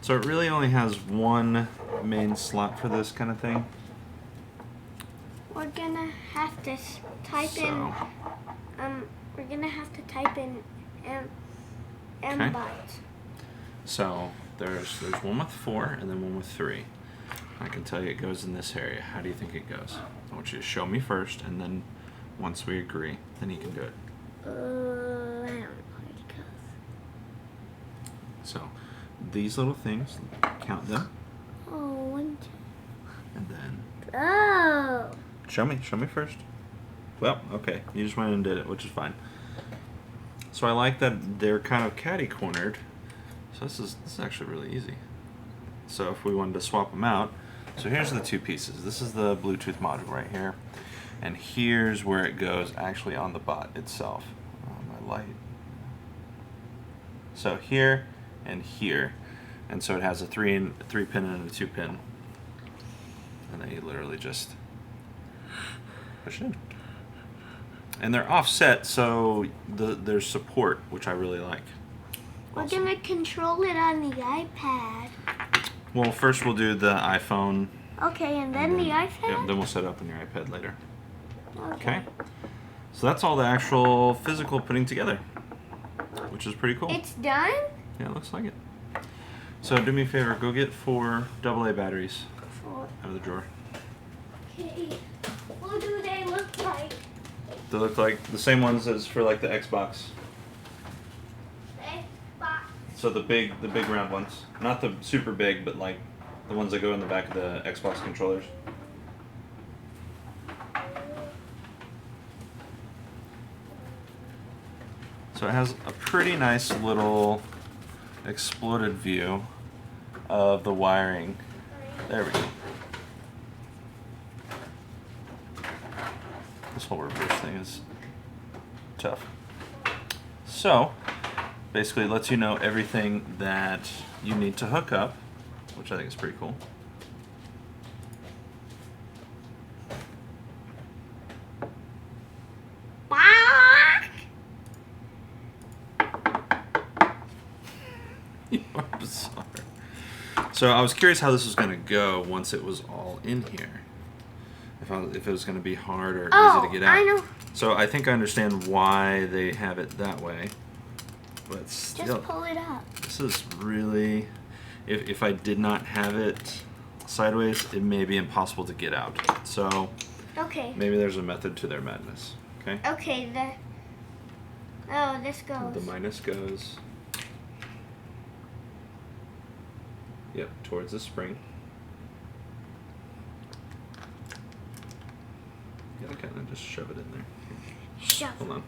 So it really only has one main slot for this kind of thing. We're gonna have to type in. We're gonna have to type in mBot. So there's one with 4 and then one with 3. I can tell you it goes in this area. How do you think it goes? I want you to show me first, and then once we agree, then you can do it. I don't know how it goes. So these little things, count them, Oh, 1, 2. and then Oh. show me first. Well, okay, you just went and did it, which is fine. So I like that they're kind of catty-cornered. So this is actually really easy. So if we wanted to swap them out, so here's the two pieces. This is the Bluetooth module right here, and here's where it goes actually on the bot itself. My light. So here and here, and so it has a 3 pin and a 2 pin, and then you literally just push it in. And they're offset, so there's support, which I really like. We're Awesome. gonna control it on the iPad. Well, first we'll do the iPhone. Okay, and then the Yeah, iPad? then we'll set it up on your iPad later. Okay. Okay. So that's all the actual physical putting together, which is pretty cool. It's done? Yeah, it looks like it. So do me a favor, go get 4 AA batteries For, out of the drawer. okay. What do they look like? They look like the same ones as for like the Xbox. Xbox. So the big round ones, not the super big, but like the ones that go in the back of the Xbox controllers. So it has a pretty nice little exploded view of the wiring. There we go. This whole reverse thing is tough. So, basically it lets you know everything that you need to hook up, which I think is pretty cool. You are bizarre. So I was curious how this was going to go once it was all in here. If it was going to be hard or easy to get out. I know. So I think I understand why they have it that way. But still, Just pull it up. this is really... If I did not have it sideways, it may be impossible to get out. So Okay. maybe there's a method to their madness. Okay? Okay, oh, this goes. The minus goes... Yep, towards the spring. You gotta kind of just shove it in there. Shove. Hold on.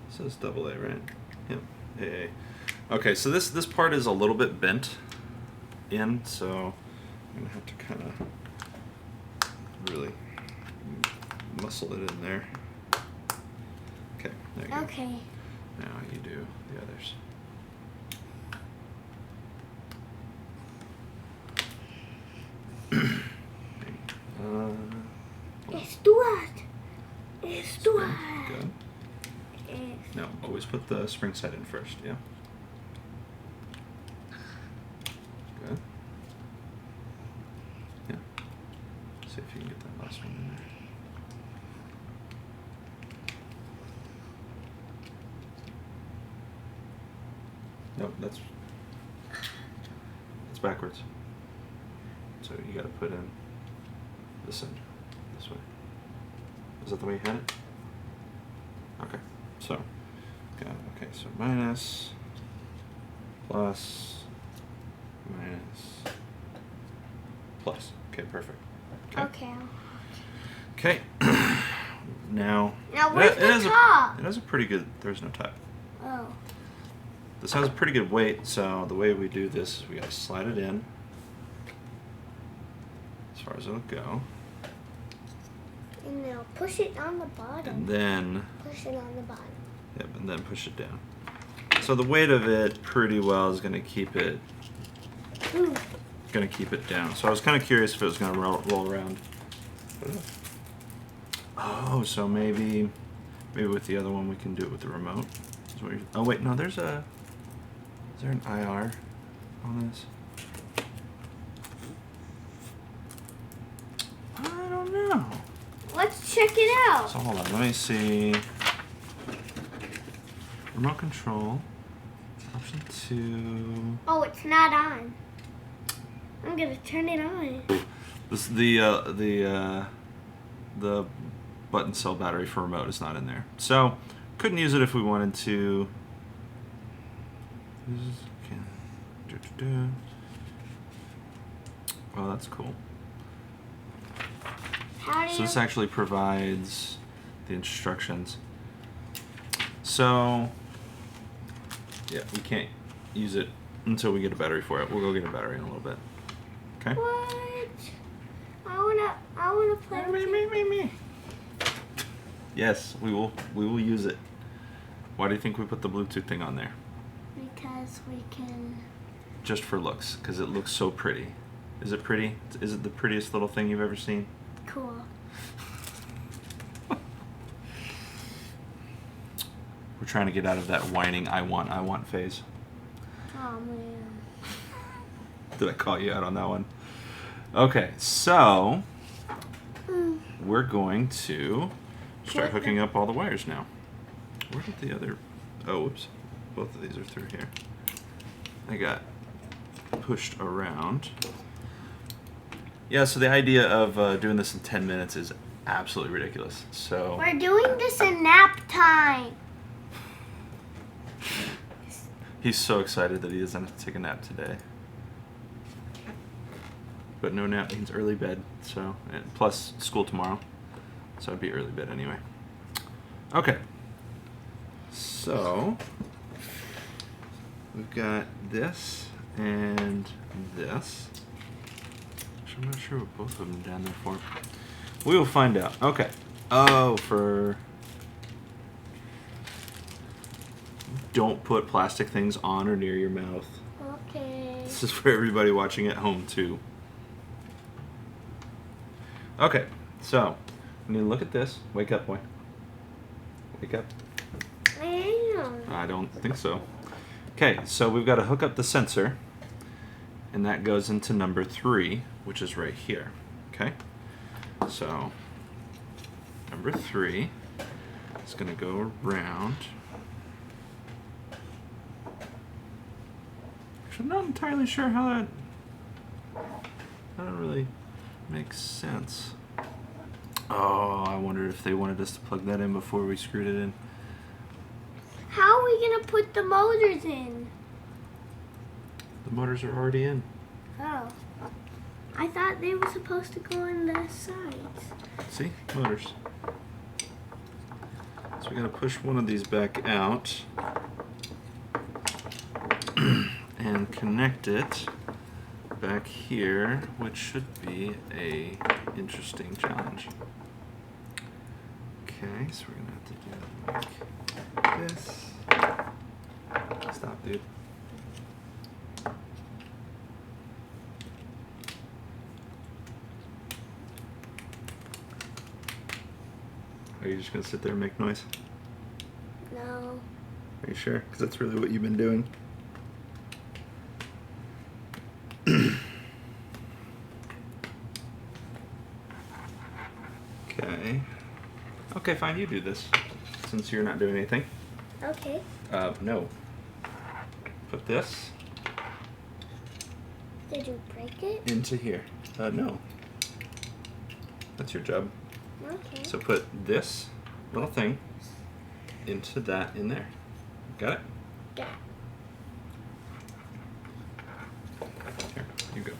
It says AA, right? Yep, AA. Okay, so this part is a little bit bent in, so I'm gonna have to kind of really muscle it in there. Okay, there you go. Okay. Now you do the others. Stuart. Stuart. Good. No, always put the spring side in first, yeah. Good. Yeah. See if you can get that last one in there. Nope, that's backwards. So you gotta put in this end, this way. Is that the way you had it? Okay, so, okay, so minus, plus, minus, plus. Okay, perfect. Okay. Okay. Now Where's the top? It has a pretty good, there's no top. Oh. This has a pretty good weight, so the way we do this is we gotta slide it in as far as it'll go. And now push it on the bottom. And then, Push it on the bottom. yep, and then push it down. So the weight of it pretty well is gonna keep it Ooh. down. So I was kind of curious if it was gonna roll around. Oh, so maybe with the other one we can do it with the remote. Oh wait, no, is there an IR on this? I don't know. Let's check it out. So hold on, let me see. Remote control, option 2. Oh, it's not on. I'm gonna turn it on. This the button cell battery for remote is not in there, so couldn't use it if we wanted to. Oh, that's cool. How do So you? this actually provides the instructions. So yeah, we can't use it until we get a battery for it. We'll go get a battery in a little bit. Okay. What? I wanna play with it. Me. Yes, we will use it. Why do you think we put the Bluetooth thing on there? Because we can. Just for looks, because it looks so pretty. Is it pretty? Is it the prettiest little thing you've ever seen? Cool. We're trying to get out of that whining I want phase. Oh man. Did I call you out on that one? Okay, so we're going to start hooking up all the wires now. Where did the other... Oh, whoops. Both of these are through here. I got pushed around. Yeah, so the idea of doing this in 10 minutes is absolutely ridiculous. So We're doing this in nap time. he's so excited that he doesn't have to take a nap today. But no nap means early bed, so, and plus school tomorrow. So it'd be early bed anyway. Okay. So we've got this and this. Actually, I'm not sure what both of them are down there for. We will find out. Okay. Oh, for... Don't put plastic things on or near your mouth. Okay. This is for everybody watching at home, too. Okay, so, we need to look at this. Wake up, boy. Wake up. I don't think so. Okay, so we've got to hook up the sensor, and that goes into number 3, which is right here. Okay? So, number 3 is going to go around. Actually, I'm not entirely sure how that really makes sense. Oh, I wondered if they wanted us to plug that in before we screwed it in. How are we gonna put the motors in? The motors are already in. Oh. I thought they were supposed to go in the sides. See? Motors. So we gotta push one of these back out and connect it back here, which should be a interesting challenge. Okay, so we're gonna have to do like this. Stop, dude. Are you just gonna sit there and make noise? No. Are you sure? Because that's really what you've been doing. Okay. Okay, fine, you do this. Since you're not doing anything. Okay. No. Put this Did you break it? into here. No. That's your job. Okay. So put this little thing into that in there. Got it? Yeah. Here, you go.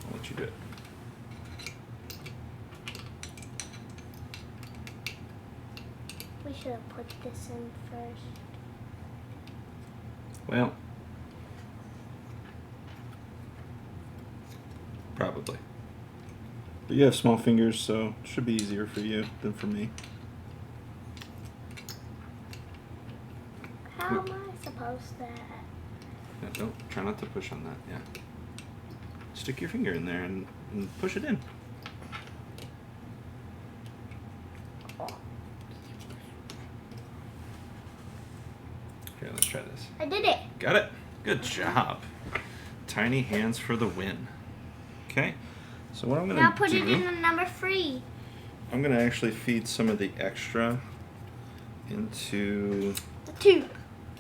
I'll let you do it. We should have put this in first. Well, probably. But you have small fingers, so it should be easier for you than for me. How am I supposed to? Yeah, don't try not to push on that. Yeah. Stick your finger in there and push it in. Here, let's try this. I did it. Got it? Good job. Tiny hands for the win. Okay. So what I'm going to do... Now put it in the number 3. I'm going to actually feed some of the extra into The 2.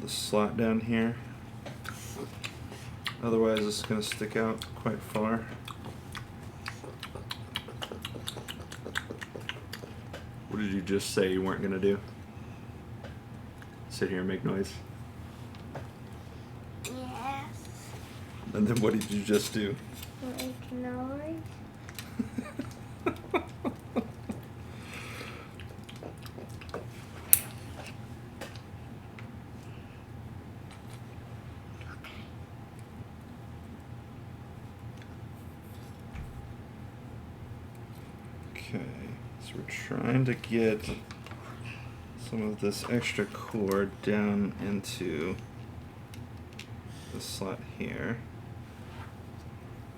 the slot down here. Otherwise, it's going to stick out quite far. What did you just say you weren't going to do? Sit here and make noise? Yes. And then what did you just do? Make noise. Okay, so we're trying to get some of this extra cord down into the slot here,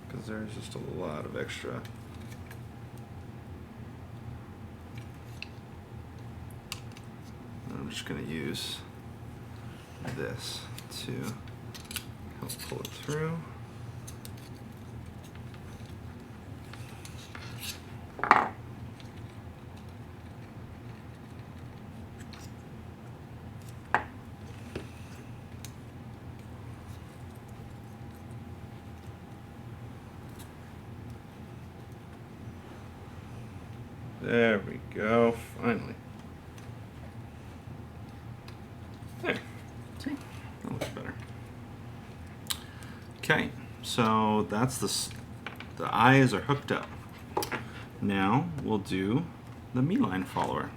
because there's just a lot of extra. I'm just going to use this to help pull it through. There we go, finally. There, see, that looks better. Okay, so that's the eyes are hooked up. Now we'll do the me line follower.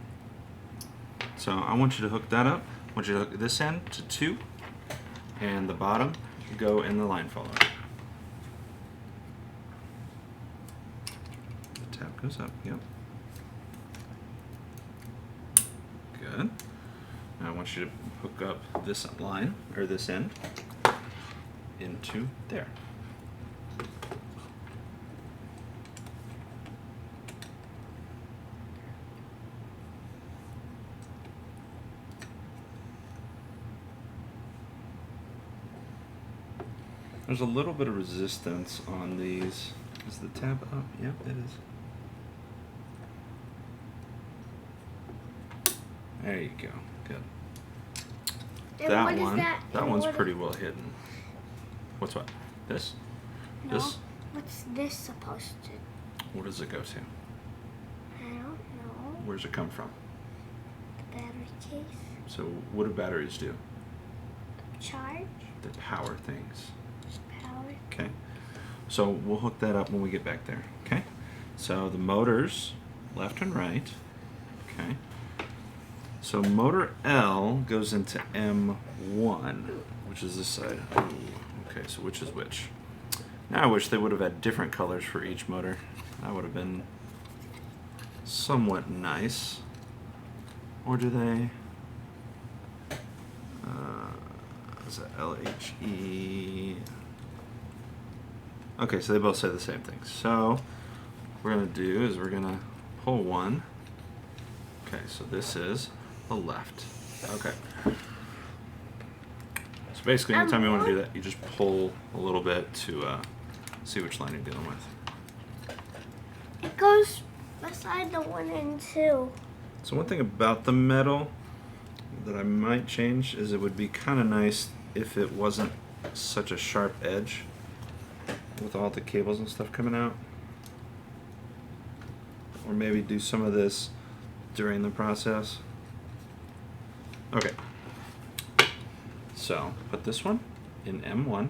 So I want you to hook that up. I want you to hook this end to 2 and the bottom go in the line follower. The tab goes up, yep. Good. Now I want you to hook up this line, or this end, into there. There's a little bit of resistance on these. Is the tab up? Yep, it is. There you go. Good. And That what is one. that? That And one's what pretty well hidden. What's what? This? No. This? What's this supposed to? Where does it go to? I don't know. Where's it come from? The battery case. So what do batteries do? Charge. They power things. Power. Okay. So we'll hook that up when we get back there. Okay. So the motors, left and right. Okay. So motor L goes into M1, which is this side. Ooh, okay, so which is which? Now I wish they would have had different colors for each motor. That would have been somewhat nice. Or do they? Is it LHE? Okay, so they both say the same thing. So what we're going to do is we're going to pull one. Okay, so this is the left. Okay. So basically, anytime you want to do that, you just pull a little bit to see which line you're dealing with. It goes beside the 1 and 2. So one thing about the metal that I might change is it would be kind of nice if it wasn't such a sharp edge with all the cables and stuff coming out. Or maybe do some of this during the process. Okay. So put this one in M1.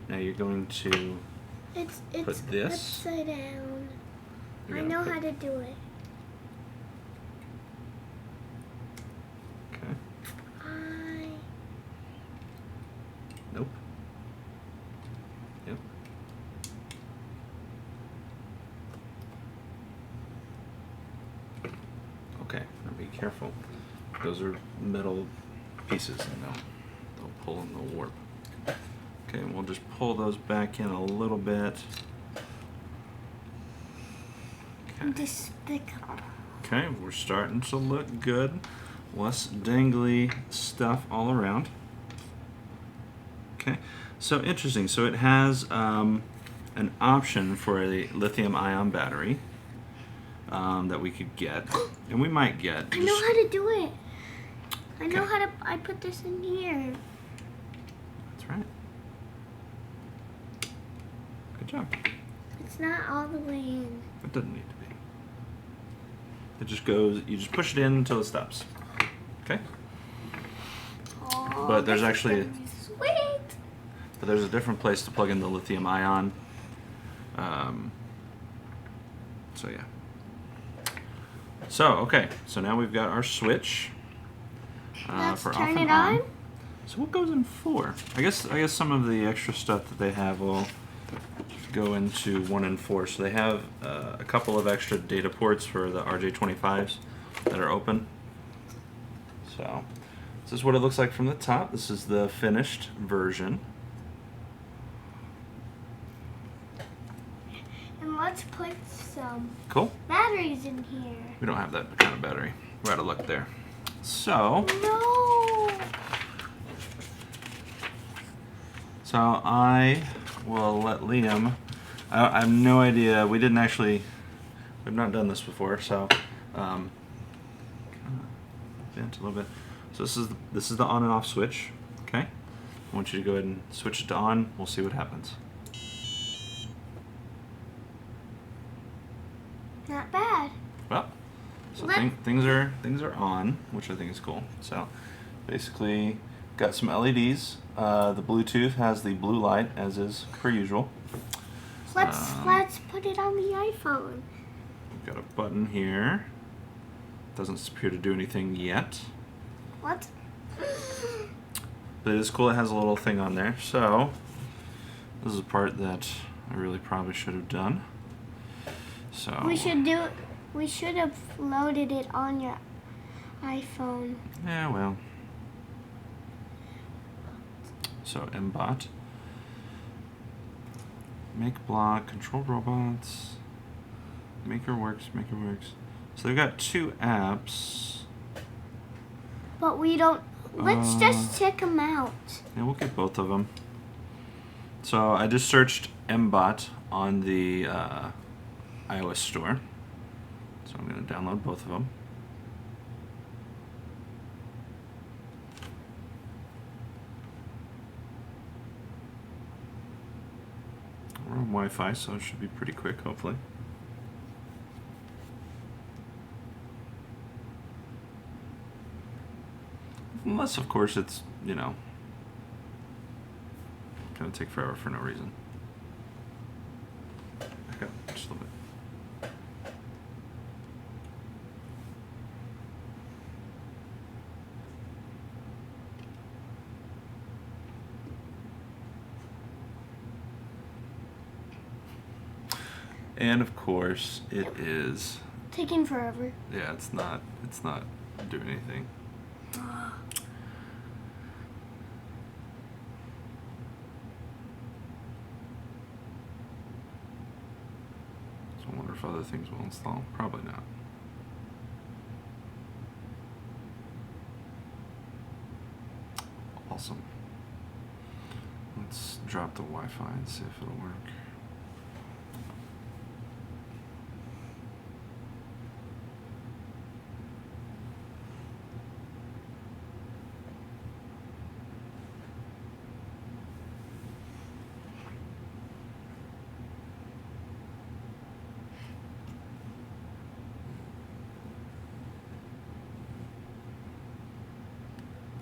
Now you're going to It's put this. upside down. You're I gonna know put- how to do it. Okay. I Nope. Yep. Okay. Now be careful. Those are metal pieces, and they'll pull and they'll warp. Okay, and we'll just pull those back in a little bit. Okay. despicable. Okay, we're starting to look good. Less dangly stuff all around. Okay, so interesting. So it has an option for a lithium-ion battery that we could get, and we might get. I know how to do it. I know how to. I put this in here. That's right. Good job. It's not all the way in. It doesn't need to be. It just goes. You just push it in until it stops. Okay. Oh, But there's this is actually- gonna be sweet. But there's a different place to plug in the lithium ion. So yeah. So okay, so now we've got our switch Let's for off turn and it on. So what goes in 4? I guess some of the extra stuff that they have will go into 1 and 4. So they have a couple of extra data ports for the RJ25s that are open. So this is what it looks like from the top. This is the finished version. And let's put some Cool. batteries in here. We don't have that kind of battery. We're out of luck there. So No. So I will let Liam. I have no idea. We've not done this before, so vent a little bit. So this is the on and off switch. Okay. I want you to go ahead and switch it to on. We'll see what happens. Not bad. Well, so things are on, which I think is cool. So basically, got some LEDs. The Bluetooth has the blue light, as is per usual. Let's put it on the iPhone. We've got a button here. Doesn't appear to do anything yet. What? But it is cool. It has a little thing on there. So this is a part that I really probably should have done. So We should have loaded it on your iPhone. yeah, well. So mBot, Makeblock, control robots, MakerWorks. So they've got 2 apps. But we don't. Let's just check them out. Yeah, we'll get both of them. So I just searched mBot on the iOS store. So I'm going to download both of them. We're on Wi-Fi, so it should be pretty quick, hopefully. Unless, of course, it's, going to take forever for no reason. Back up just a little bit. And of course, it is. Taking forever. Yeah, it's not doing anything. So I wonder if other things will install. Probably not. Awesome. Let's drop the Wi-Fi and see if it'll work.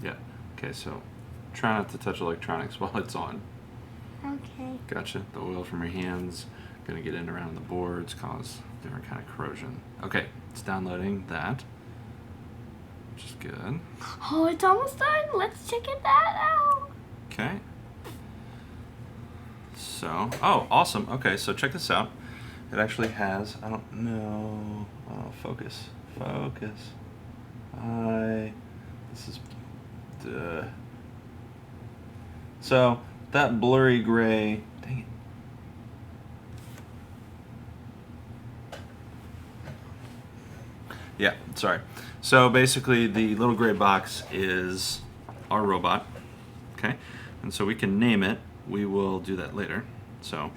Yeah. Okay, so try not to touch electronics while it's on. Okay. Gotcha. The oil from your hands gonna get in around the boards, cause different kind of corrosion. Okay, it's downloading that, which is good. Oh, it's almost done. Let's check that out. Okay. So, oh, awesome. Okay, so check this out. It actually has, I don't know, focus. This is, so that blurry gray, dang it. Yeah, sorry. So basically the little gray box is our robot, okay? And so we can name it. We will do that later. So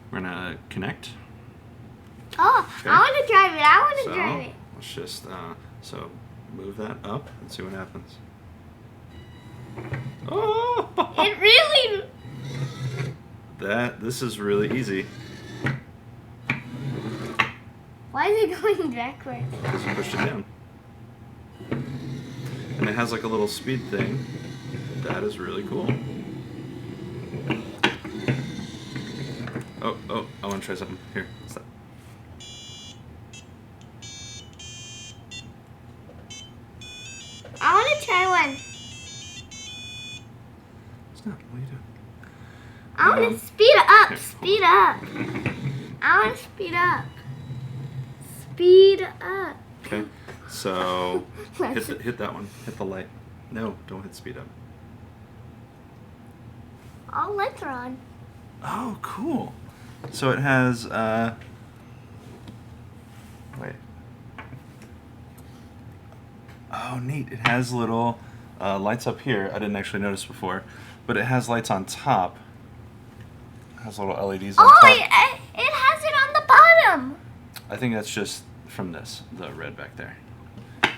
we're gonna connect. Oh, Okay. I want to drive it. Drive it. Let's just, so move that up and see what happens. Oh! It really. This is really easy. Why is it going backwards? Because you pushed it down. And it has like a little speed thing. That is really cool. Oh, I want to try something. Here, what's that? I want to try one. It's not. What are you doing? I want to speed it up. Speed up. I want to speed up. Speed up. Okay, so hit that one. Hit the light. No, don't hit speed up. All lights are on. Oh, cool. So it has, wait. Oh, neat. It has little lights up here. I didn't actually notice before. But it has lights on top has little LEDs on Oh, top. it has it on the bottom. I think that's just from this, the red back there.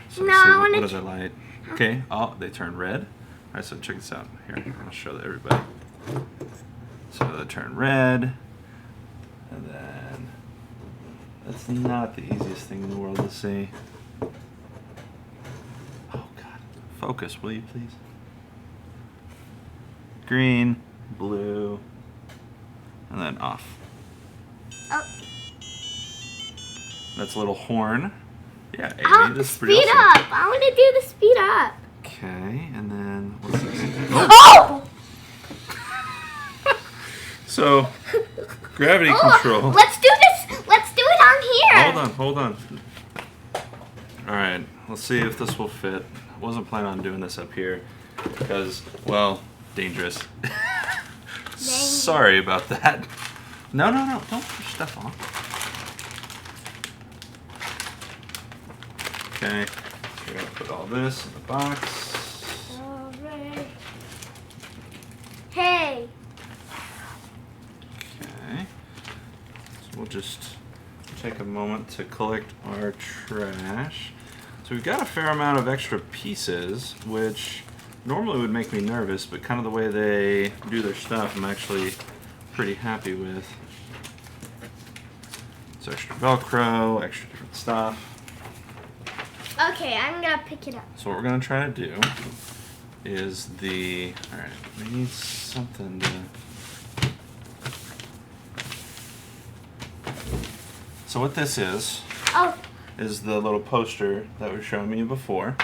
So No, let's see, I wanna what does it light? Okay, oh, they turn red. All right, so check this out. Here, I'm gonna show everybody. So they turn red, and then that's not the easiest thing in the world to see. Oh God, focus, will you please? Green, blue, and then off. Oh, That's a little horn. Yeah, Amy, oh, this is pretty speed awesome. up. I want to do the speed up. Okay, and then what's this? Oh! So, gravity Oh, control. let's do this. Let's do it on here. Hold on. All right, let's see if this will fit. I wasn't planning on doing this up here because, well, dangerous. Sorry about that. No, don't push stuff off. Okay, so we're gonna put all this in the box. All right. Hey. Okay, so we'll just take a moment to collect our trash. So we've got a fair amount of extra pieces, which normally would make me nervous, but kind of the way they do their stuff, I'm actually pretty happy with. So extra Velcro, extra different stuff. Okay, I'm gonna pick it up. So what we're gonna try to do is alright, we need something to... So what this is the little poster that was showing me before.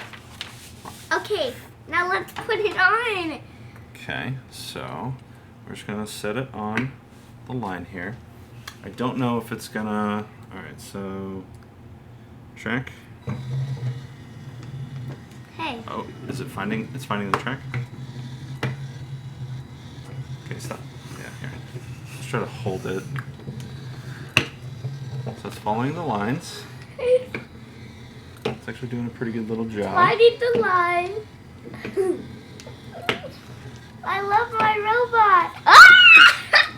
Okay, now let's put it on. Okay, so we're just gonna set it on the line here. I don't know if it's gonna... Alright, so... Track. Hey. Oh, is it finding... It's finding the track? Okay, stop. Yeah, here. Let's try to hold it. So it's following the lines. It's actually doing a pretty good little job. Sliding the line. I love my robot. Ah!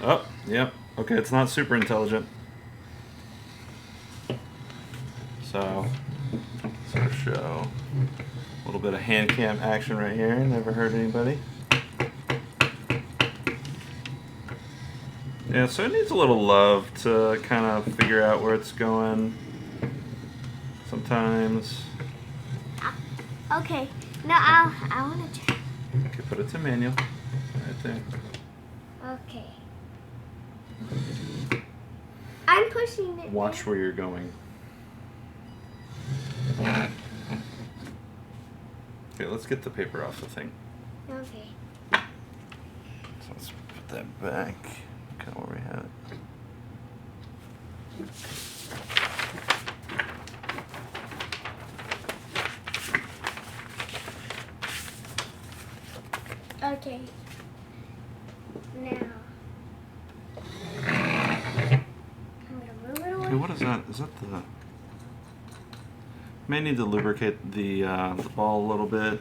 Oh, yep. Okay, it's not super intelligent. So, sort of show a little bit of hand cam action right here. Never hurt anybody. Yeah, so it needs a little love to kind of figure out where it's going. Sometimes. Okay, now I want to try. Okay, put it to manual. Right there. Okay. I'm pushing it. Watch where you're going. Okay, let's get the paper off the thing. Okay. So let's put that back. Kind of where we had it. Okay. Now. I'm gonna move it away. Okay, what is that? Is that the... May need to lubricate the ball a little bit.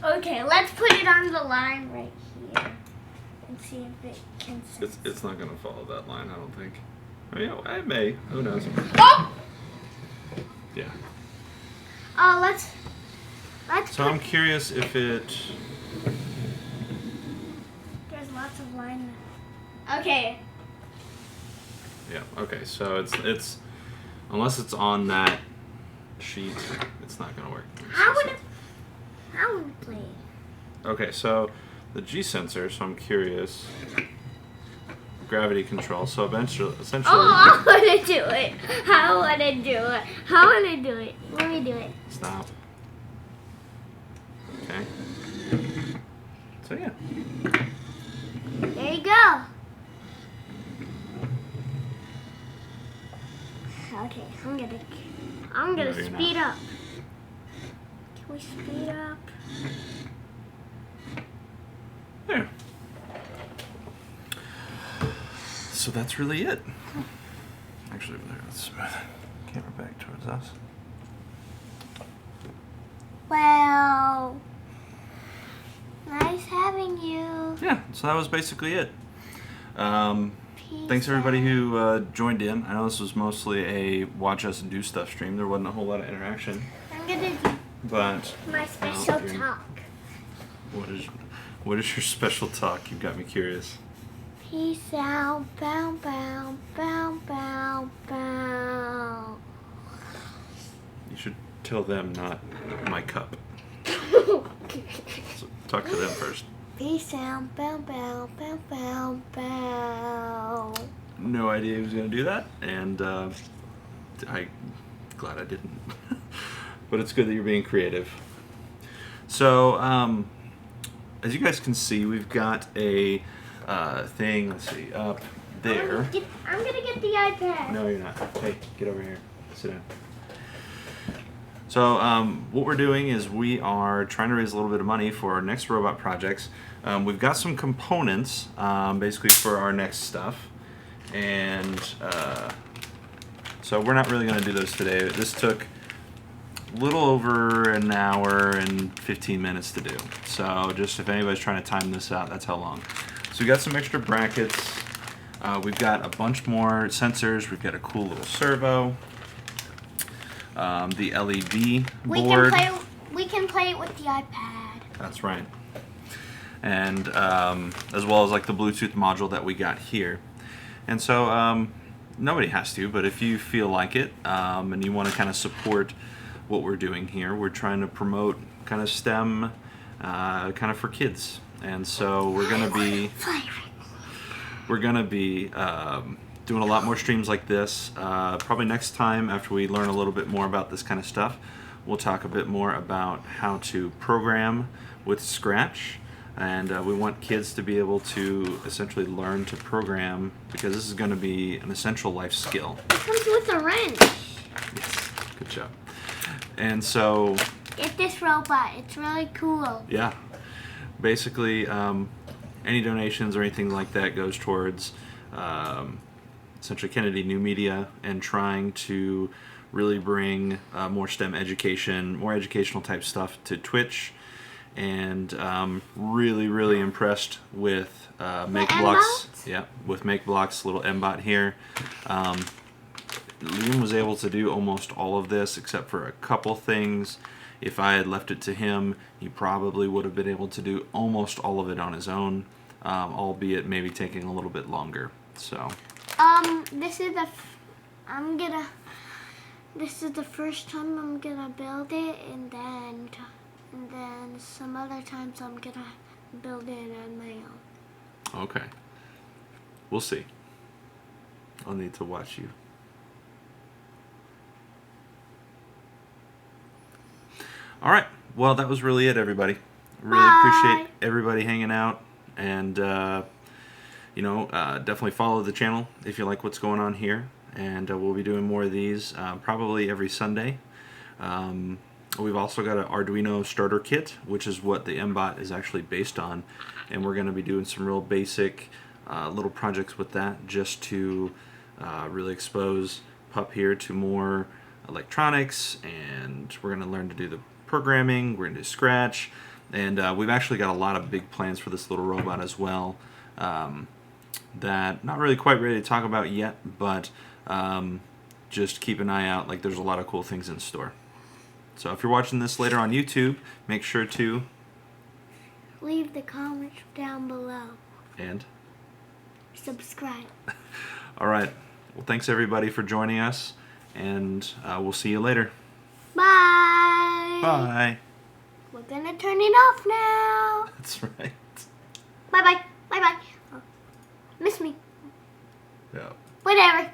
Okay, let's put it on the line right here and see if it can sense. It's not gonna follow that line, I don't think. I mean, I may. Who knows? Oh! Yeah. Let's So I'm curious if it... There's lots of line. Okay. Yeah, okay, so it's unless it's on that sheet, it's not gonna work. I wanna play it. Okay, so the G sensor, so I'm curious. Gravity control, so essentially... Oh, I wanna do it. I wanna do it. I wanna do it. Let me do it. Stop. Okay. So yeah. There you go. Okay, I'm gonna No, you're speed up. speed up? There. So that's really it. Actually, over there, let's move the camera back towards us. Well, nice having you. Yeah, so that was basically it. Peace Thanks everybody out. who joined in. I know this was mostly a watch us do stuff stream. There wasn't a whole lot of interaction, I'm gonna do but my special you're- talk. what is your special talk? You've got me curious. Peace out. Bow, bow, bow, bow, bow. You should tell them, not my cup. So talk to them first. Peace out. Bow, bow, bow, bow, bow. No idea who was going to do that, and I'm glad I didn't. But it's good that you're being creative. So, as you guys can see, we've got a thing, let's see, up there. I'm gonna get the iPad. No, you're not. Hey, get over here. Sit down. So, what we're doing is we are trying to raise a little bit of money for our next robot projects. We've got some components, basically, for our next stuff. And so we're not really going to do those today. This took a little over an hour and 15 minutes to do. So just if anybody's trying to time this out, that's how long. So we got some extra brackets. We've got a bunch more sensors. We've got a cool little servo. The LED board. We can play it with the iPad. That's right. And as well as like the Bluetooth module that we got here. And so nobody has to, but if you feel like it and you want to kind of support what we're doing here, we're trying to promote kind of STEM kind of for kids. And so we're going to be doing a lot more streams like this. Probably next time, after we learn a little bit more about this kind of stuff, we'll talk a bit more about how to program with Scratch. And we want kids to be able to essentially learn to program, because this is going to be an essential life skill. It comes with a wrench. Yes, good job. And so... Get this robot. It's really cool. Yeah. Basically, any donations or anything like that goes towards essentially Kennedy New Media and trying to really bring more STEM education, more educational type stuff to Twitch. And really impressed with Makeblock's, with Makeblock's little mBot here. Liam was able to do almost all of this except for a couple things. If I had left it to him, he probably would have been able to do almost all of it on his own, albeit maybe taking a little bit longer. So. This is the first time I'm gonna build it, and then some other times I'm gonna build it on my own. Okay. We'll see. I'll need to watch you. All right. Well, that was really it, everybody. Really appreciate everybody hanging out, and definitely follow the channel if you like what's going on here. And we'll be doing more of these probably every Sunday. We've also got an Arduino starter kit, which is what the mBot is actually based on, and we're going to be doing some real basic little projects with that, just to really expose Pup here to more electronics, and we're going to learn to do the programming, we're going to do Scratch, and we've actually got a lot of big plans for this little robot as well, that not really quite ready to talk about yet, but just keep an eye out. Like, there's a lot of cool things in store. So if you're watching this later on YouTube, make sure to leave the comments down below. And subscribe. All right. Well, thanks everybody for joining us, and we'll see you later. Bye. Bye. We're gonna turn it off now. That's right. Bye bye. Bye bye. Oh, miss me. Yeah. Whatever.